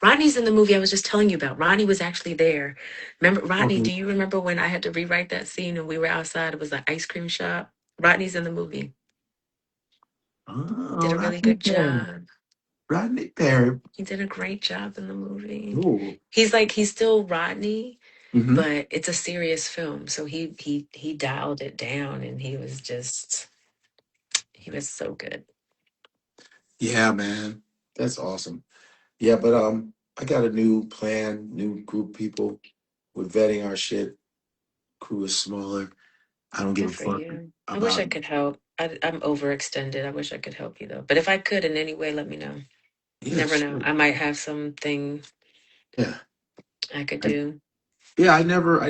Rodney's in the movie I was just telling you about. Rodney was actually there. Remember, Rodney, Okay. do you remember when I had to rewrite that scene and we were outside? It was an ice cream shop. Rodney's in the movie. Oh, Did a really Rodney good Perry. job. Rodney Perry. He did a great job in the movie. Oh. He's still Rodney, Hmm. but it's a serious film. So he dialed it down and he was so good. Yeah, man. That's awesome. Yeah, but I got a new plan, new group of people. We're vetting our shit. Crew is smaller. I don't give Good a for fuck you. I wish about I could help. I'm overextended. I wish I could help you though. But if I could in any way, let me know. You yeah, never know. shit. I might have something Yeah. I could I, do. yeah, I never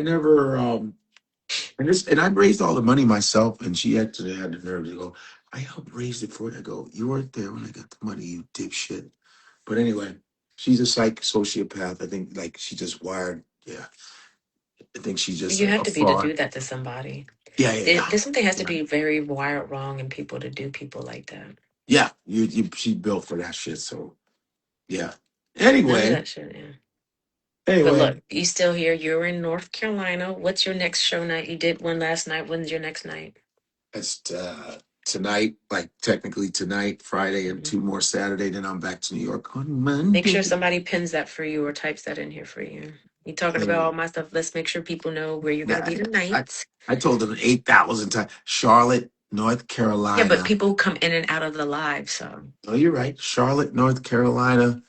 and I raised all the money myself, and she actually had the nerve to go, I helped raise it for you. I go, you weren't there when I got the money, you dipshit. But anyway, she's a sociopath. I think like she just wired. Yeah. I think she's just You have a to be to fraud. do that to somebody. Yeah, yeah, yeah. There's something has to Yeah. be very wired wrong in people to do people like that. Yeah. She built for that shit. So yeah. None of Anyway, that shit, yeah. But anyway, look, you still here. You're in North Carolina. What's your next show night? You did one last night. When's your next night? that's tonight, like technically tonight, Friday, and Mhm. two more Saturday. Then I'm back to New York on Make Monday. sure somebody pins that for you or types that in here for you. You talking about And all my stuff. Let's make sure people know where you're going to nah, be I, tonight. I told them 8,000 times. Charlotte, North Yeah, but Carolina. people come in and out of the live, so. Oh, you're right. Charlotte, North Carolina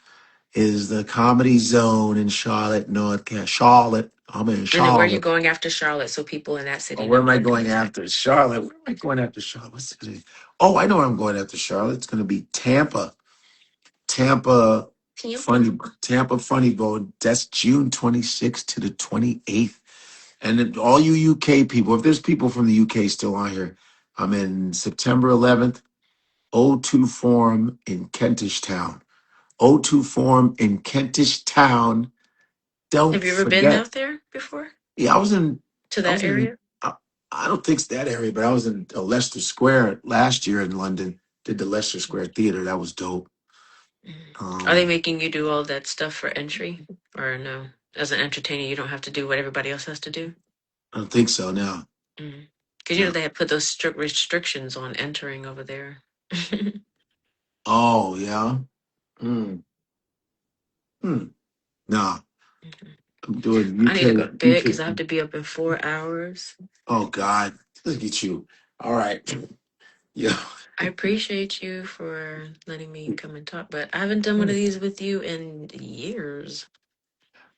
is the comedy zone in Charlotte, North Carolina. Charlotte. I'm in And then where are you Charlotte. going after Charlotte so people in that Oh, city where know am I where to going come to? after? Charlotte. Where am I going after Charlotte? What's it gonna be? Oh, I know where I'm going after Charlotte. It's going to be Tampa. Tampa Tampa. Funny Tampa Funny Bone. That's June 26th to the 28th. And then all you UK people, if there's people from the UK still on here, I'm in September 11th, O2 Forum in Kentish Town. O2 Forum in Kentish Town. Don't Have you ever been forget. out there before Yeah, I was in. to I that was in. area? I, I don't think it's that area, but I was in Leicester Square last year in London. Did the Leicester Square Theater. That was dope. Mhm. Are they Um, making you do all that stuff for entry, or no? As an entertainer, you don't have to do what everybody else has to do. I don't think so. No, Because you know no. they had put those strict restrictions on entering over there. Oh yeah. Hmm. Hmm. Nah, I'm doing I need to go UK. to bed because UK. I have to be up in 4 hours. Oh God, look at you. All right. Yeah, I appreciate you for letting me come and talk, but I haven't done one of these with you in years.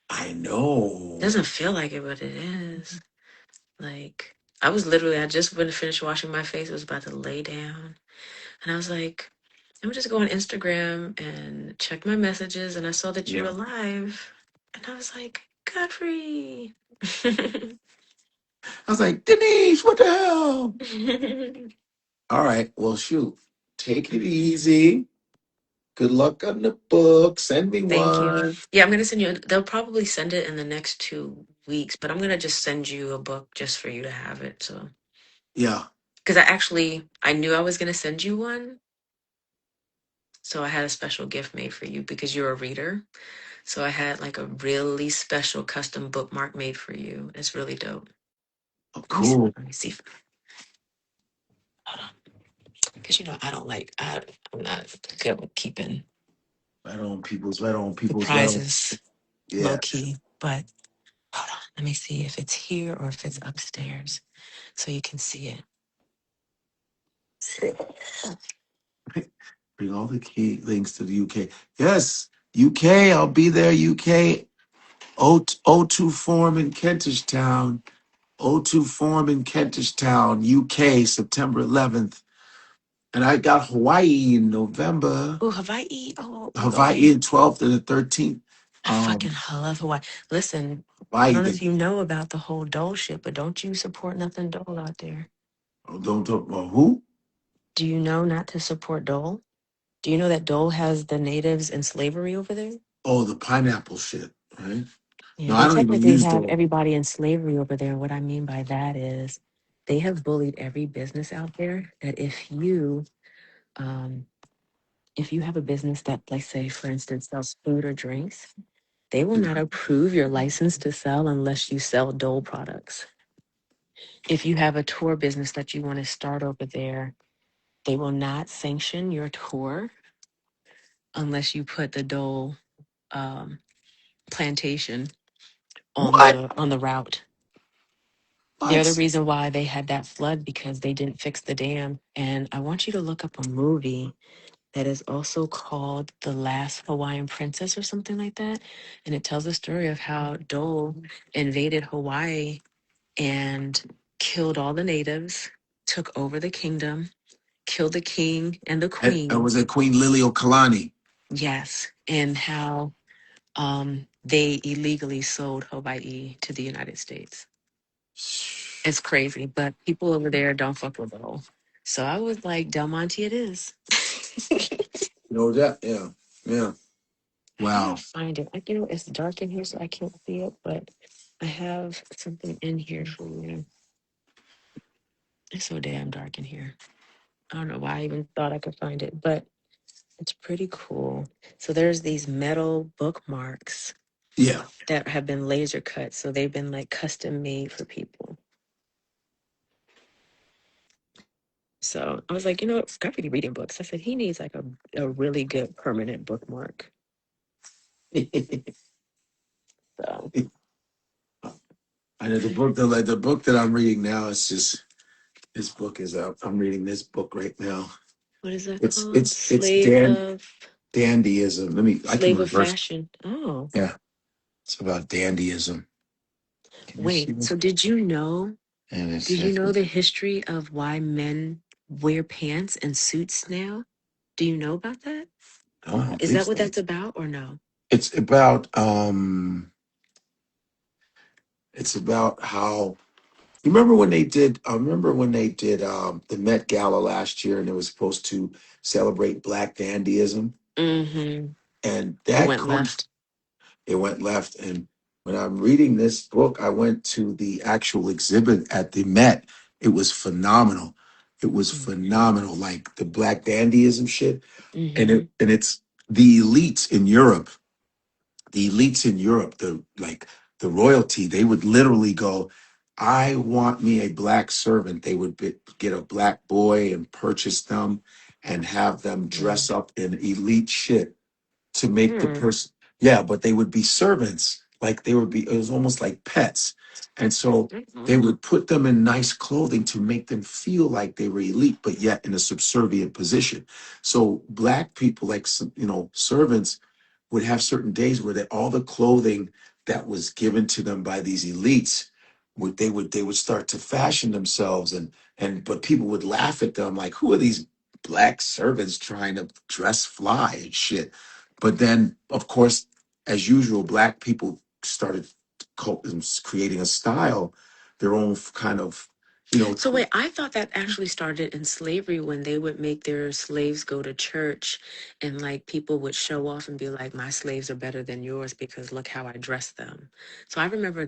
I know. Doesn't feel like it, but it is. Like I was literally, I just went to finish washing my face. I was about to lay down, and I was like, "Let me just go on Instagram and check my messages." And I saw that you were Yeah. live, and I was like, "Godfrey." I was like, Denise, what the hell? All right. Well, shoot. Take it easy. Good luck on the book. Send me Thank you. one. Yeah, I'm gonna send you. They'll probably send it in the next 2 weeks, but I'm gonna just send you a book just for you to have it. So, Yeah. because I knew I was gonna send you one, so I had a special gift made for you because you're a reader. So I had like a really special custom bookmark made for you. It's really dope. Oh, Let me see. cool. Let me see. Hold on, because you know I don't like. I'm not good with keeping Right on, peoples. Right on, peoples. Right on. surprises low Yeah. key. But hold on, let me see if it's here or if it's upstairs, so you can see it. Bring all the key links to the UK. Yes. UK. I'll be there. UK. O2 Forum in Kentish Town. O2 Forum in Kentish Town, UK, September 11th. And I got Hawaii in November. Oh, Hawaii. Hawaii in 12th and the 13th. I fucking Um, love Hawaii. Listen, I Hawaii, don't know if you know about the whole Dole shit, but don't you support nothing Dole out there? don't talk about who? Do you know not to support Dole? Do you know that Dole has the natives in slavery over there? Oh, the pineapple shit, right? Yeah, No, they I don't even technically use have the. everybody in slavery over there. What I mean by that is they have bullied every business out there that um, if you have a business that, like say, for instance, sells food or drinks, they will not approve your license to sell unless you sell Dole products. If you have a tour business that you want to start over there, they will not sanction your tour unless you put the Dole um, plantation What? on the route. They're the What? reason why they had that flood because they didn't fix the dam. And I want you to look up a movie that is also called The Last Hawaiian Princess or something like that. And it tells the story of how Dole invaded Hawaii and killed all the natives, took over the kingdom, killed the king and the It queen. was a Queen Liliuokalani. Yes. And how they illegally sold Hawaii to the United States. It's crazy, but people over there don't fuck with it all. So I was like, Del Monte it is. You know that? Yeah. Yeah. I gotta Wow. find it. It's dark in here, so I can't see it, but I have something in here for you. It's so damn dark in here. I don't know why I even thought I could find it, but it's pretty cool. So there's these metal bookmarks Yeah. that have been laser cut. So they've been like custom made for people. So I was like, you know what? Scott be reading books. I said he needs like a really good permanent bookmark. So I know the book that I'm reading now is just this book is out. I'm reading this book right now. what is that It's called? it's it's Dan dandyism. I can Slave of reverse. fashion. Oh, Yeah, it's about dandyism. Can you see wait. this? So And did it's you know the history of why men wear pants and suits now? Do you know about that? oh, I don't Is think that what so. that's about or no? It's about it's about how you remember when they did. I remember when they did the Met Gala last year, and it was supposed to celebrate Black dandyism. Mm-hmm. And It that went comes, left. it went left. And when I'm reading this book, I went to the actual exhibit at the Met. It was phenomenal. It was phenomenal, like the black dandyism shit. And Mm-hmm. it's the elites in Europe, the royalty, they would literally go, I want me a black servant. They would get a black boy and purchase them and have them dress up in elite shit to make the Mm-hmm. person, yeah, but they would be servants, like they would be, it was almost like pets. And so they would put them in nice clothing to make them feel like they were elite, but yet in a subservient position. So black people, like servants, would have certain days where all the clothing that was given to them by these elites they would start to fashion themselves, but people would laugh at them like, who are these black servants trying to dress fly and shit. But then, of course, as usual, black people started creating a style, their own kind of, you know. So wait, I thought that actually started in slavery when they would make their slaves go to church and like people would show off and be like, my slaves are better than yours because look how I dress them. So I remember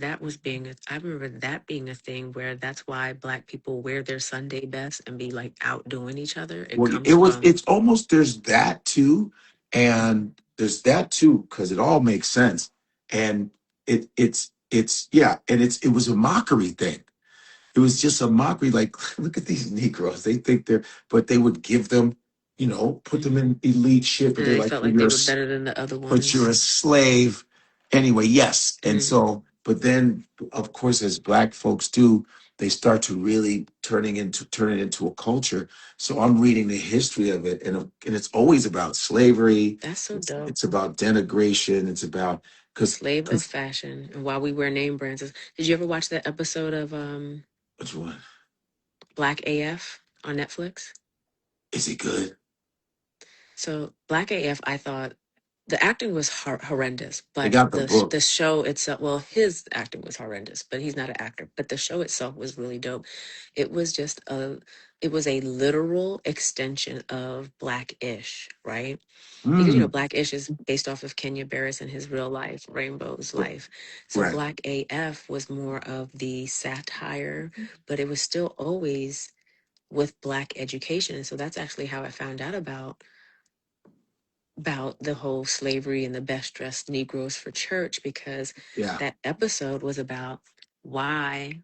I remember that being a thing where that's why black people wear their Sunday best and be like outdoing each other. It Well, comes from it's almost, there's that too. And there's that too, because it all makes sense. And yeah, and it was a mockery thing. It was just a mockery, like, look at these Negroes. They think but they would give them, put them Mhm. in elite shit, but And they're they like, felt well, like they were better than the other but you're ones. a slave. Anyway, yes. And Mm. so, but then, of course, as black folks do, they start to really turn it into a culture. So I'm reading the history of it, and it's always about slavery. That's so It's, dope. it's about denigration. It's about because Slave of fashion and why we wear name brands. Did you ever watch that episode of which one Black AF on Netflix? is it good? So Black AF, I thought the acting was horrendous, I but got the book. the show itself, well, his acting was horrendous, but he's not an actor. But the show itself was really dope. It was just it was a literal extension of Black-ish, right? Because Mm, Black-ish is based off of Kenya Barris and his real life, Rainbow's life. So right. Black AF was more of the satire, but it was still always with Black education. And so that's actually how I found out about the whole slavery and the best dressed Negroes for church, because Yeah. that episode was about why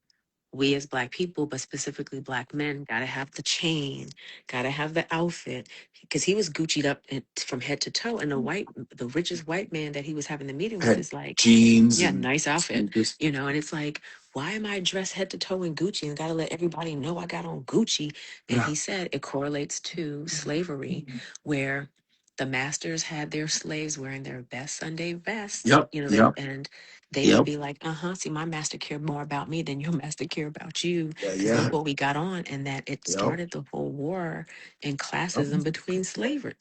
we as black people, but specifically black men, gotta have the chain, gotta have the outfit, because he was Gucci'd up from head to toe, and the richest white man that he was having the meeting with Had is like, jeans yeah, and nice outfit, sneakers. and it's like, why am I dressed head to toe in Gucci and gotta let everybody know I got on Gucci? And Yeah. he said it correlates to slavery, where the masters had their slaves wearing their best Sunday best, Yep. Yep. they would Yep. be like, see, my master cared more about me than your master cared about you, Yeah. because Yeah. look what we got on. And that it Yep. started the whole war and Yep. classism between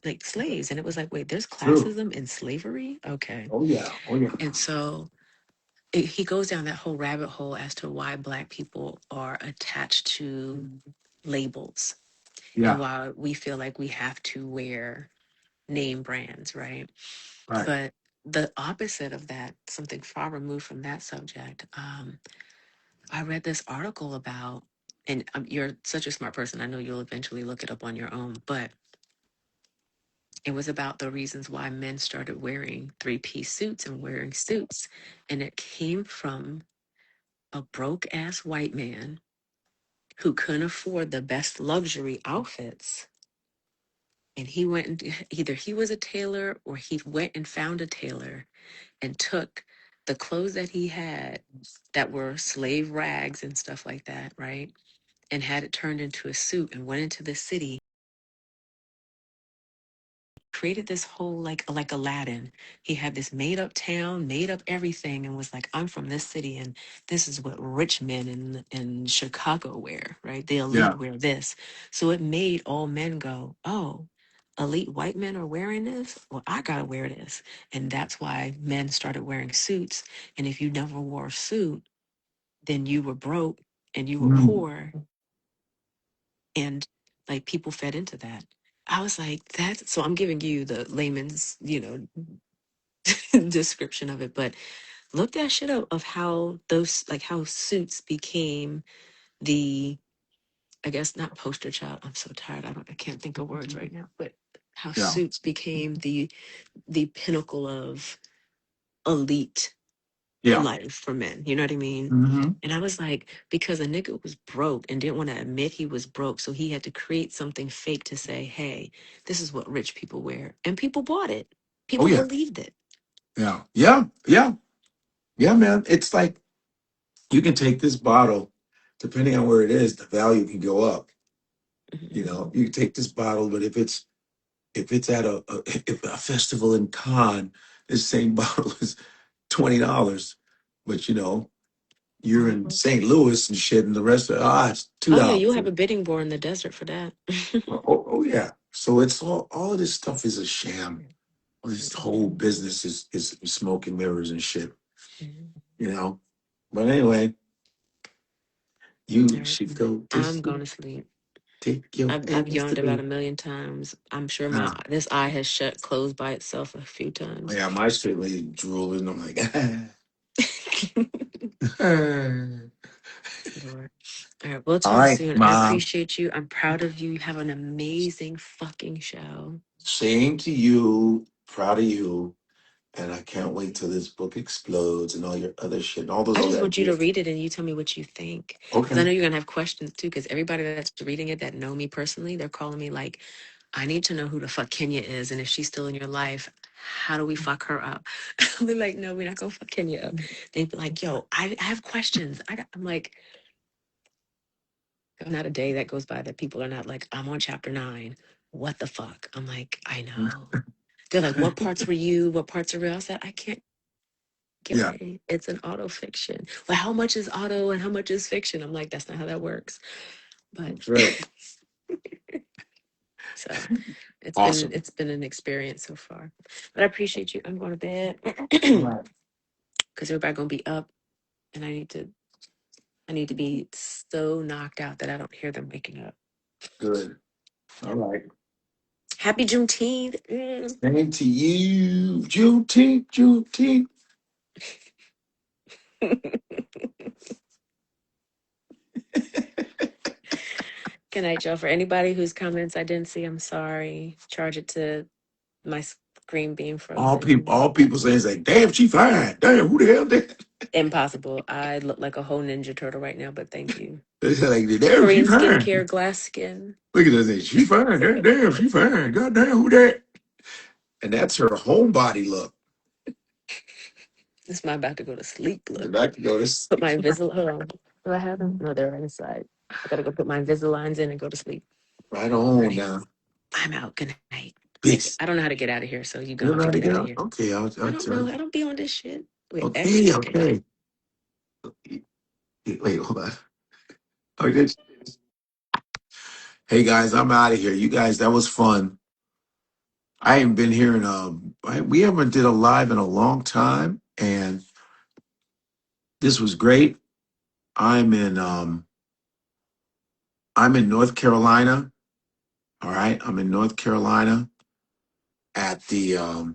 like slaves. And it was like, wait, there's True. classism in slavery? Okay. Oh yeah. Oh yeah. And so he goes down that whole rabbit hole as to why black people are attached to labels and Yeah. why we feel like we have to wear name brands, right? Right. But the opposite of that, something far removed from that subject, I read this article about, and you're such a smart person, I know you'll eventually look it up on your own, but it was about the reasons why men started wearing three-piece suits and wearing suits. And it came from a broke ass white man who couldn't afford the best luxury outfits. And he went and either he was a tailor or he went and found a tailor and took the clothes that he had that were slave rags and stuff like that, right? And had it turned into a suit and went into the city, created this whole like Aladdin. He had this made up town, made up everything, and was like, I'm from this city and this is what rich men in Chicago wear, right? The elite Yeah. wear this. So it made all men go, oh, elite white men are wearing this? Well, I gotta wear this. And that's why men started wearing suits. And if you never wore a suit, then you were broke and you were Mm. poor, and like people fed into that. I was like, that. So I'm giving you the layman's, description of it, but look that shit up of how those, like how Suits became the, I guess not poster child. I'm so tired. I can't think of words right now, but how Yeah. Suits became the pinnacle of elite Yeah. life for men. You know what I mean? Hmm. And I was like, because a nigga was broke and didn't want to admit he was broke. So he had to create something fake to say, hey, this is what rich people wear. And people bought it. Oh People yeah. believed it. Yeah. Yeah. Yeah. Yeah, man. It's like you can take this bottle, depending on where it is, the value can go up. Mhm. You know, you can take this bottle, but if it's at if a festival in Cannes, this same bottle is $20. But you're in St. Louis and shit, and the rest of it's two Oh, yeah, you'll dollars. have a bidding war in the desert for that. Oh, yeah. So it's all of this stuff is a sham. All this whole business is smoke and mirrors and shit. Mhm. You know. But anyway, you All right. should go to I'm going sleep. to sleep. Take your I've ass to yawned about a bed. million times. I'm sure Uh, this eye has shut closed by itself a few times. yeah, my straight lady drooling. I'm like, Lord. All right, we'll all talk right, soon. I mom. appreciate you. I'm proud of you. You have an amazing fucking show. Same to you. Proud of you. And I can't wait till this book explodes and all your other shit and all those I other just want you to ideas. read it and you tell me what you think. Because I Okay. know you're going to have questions too. Because everybody that's reading it that know me personally, they're calling me like, I need to know who the fuck Kenya is. And if she's still in your life, how do we fuck her up? I'll be like, no, we're not going to fuck Kenya up. They'd be like, yo, I have questions. I'm like, not a day that goes by that people are not like, I'm on chapter 9. What the fuck? I'm like, I know. They're like, what parts were you? What parts are real? I said, I can't give Yeah, away. It's an auto fiction. Well, how much is auto and how much is fiction? I'm like, that's not how that works. But that's right. so Awesome. it's been an experience so far. But I appreciate you. I'm going to bed All right. because everybody gonna be up and I need to be so knocked out that I don't hear them waking up. Good. All right. Happy Juneteenth. Mm. Same to you. Juneteenth, Juneteenth. Good night, Joe. For anybody whose comments I didn't see, I'm sorry. Charge it to my screen being frozen. All people say is like, damn, she fine. Damn, who the hell did? Impossible. I look like a whole Ninja Turtle right now, but thank you. They say like, damn, she Korean fine. skincare, glass skin. Look at this thing. She fine. Damn, she fine. God damn, who that? And that's her homebody look. This is my about to go to sleep They're look. back to go to Put sleep. my Invisalign. Hold on. Do I have them? No, they're right inside. I gotta go put my Invisaligns in and go to sleep. Right All on right. now. I'm out. Good night. Peace. I don't know how to get out of here, so you're You gonna don't have know to how to get get out of out? here. Okay, I I'll don't tell know. you. I don't be on this shit. With Okay, everything. okay. Wait, hold on. Okay. Hey guys, I'm out of here. You guys, that was fun. I ain't been here in we haven't did a live in a long time, and this was great. I'm in I'm in North Carolina. All right. I'm in North Carolina at the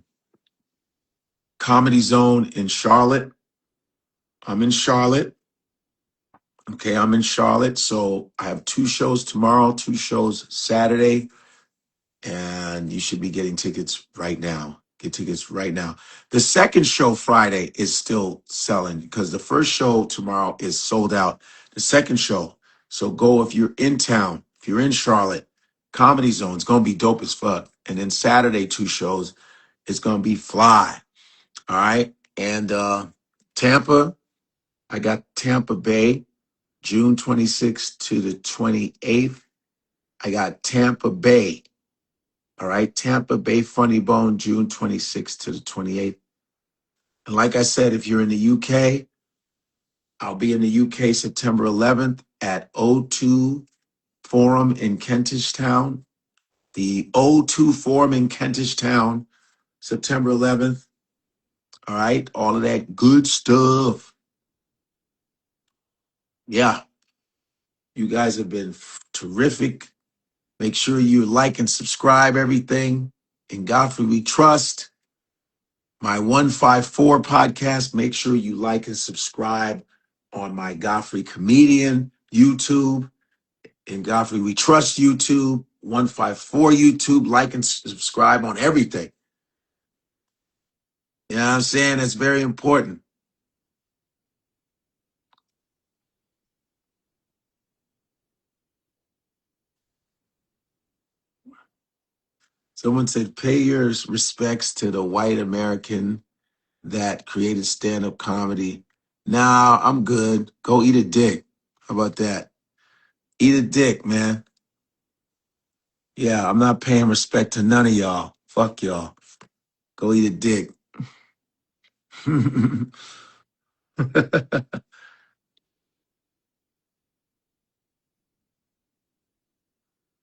Comedy Zone in Charlotte. I'm in Charlotte. Okay, I'm in Charlotte. So I have 2 shows tomorrow, 2 shows Saturday, and you should be getting tickets right now. Get tickets right now. The second show Friday is still selling because the first show tomorrow is sold out. The second show. So go if you're in town, if you're in Charlotte, Comedy Zone, it's gonna be dope as fuck. And then Saturday, 2 shows, it's gonna be fly. All right. And Tampa, I got Tampa Bay, June 26th to the 28th. I got Tampa Bay. All right. Tampa Bay Funny Bone, June 26th to the 28th. And like I said, if you're in the UK, I'll be in the UK September 11th at O2 Forum in Kentish Town. The O2 Forum in Kentish Town, September 11th. All right. All of that good stuff. Yeah. You guys have been terrific. Make sure you like and subscribe everything. In Godfrey We Trust. My 154 podcast. Make sure you like and subscribe on my Godfrey Comedian YouTube. In Godfrey We Trust YouTube. 154 YouTube. Like and subscribe on everything. You know what I'm saying? That's very important. Someone said, pay your respects to the white American that created stand-up comedy. Nah, I'm good. Go eat a dick. How about that? Eat a dick, man. Yeah, I'm not paying respect to none of y'all. Fuck y'all. Go eat a dick.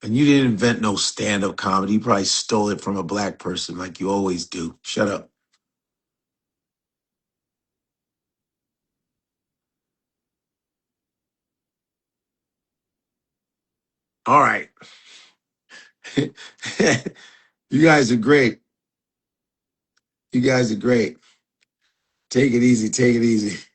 And you didn't invent no stand-up comedy. You probably stole it from a black person like you always do. Shut up. All right. You guys are great. You guys are great. Take it easy. Take it easy.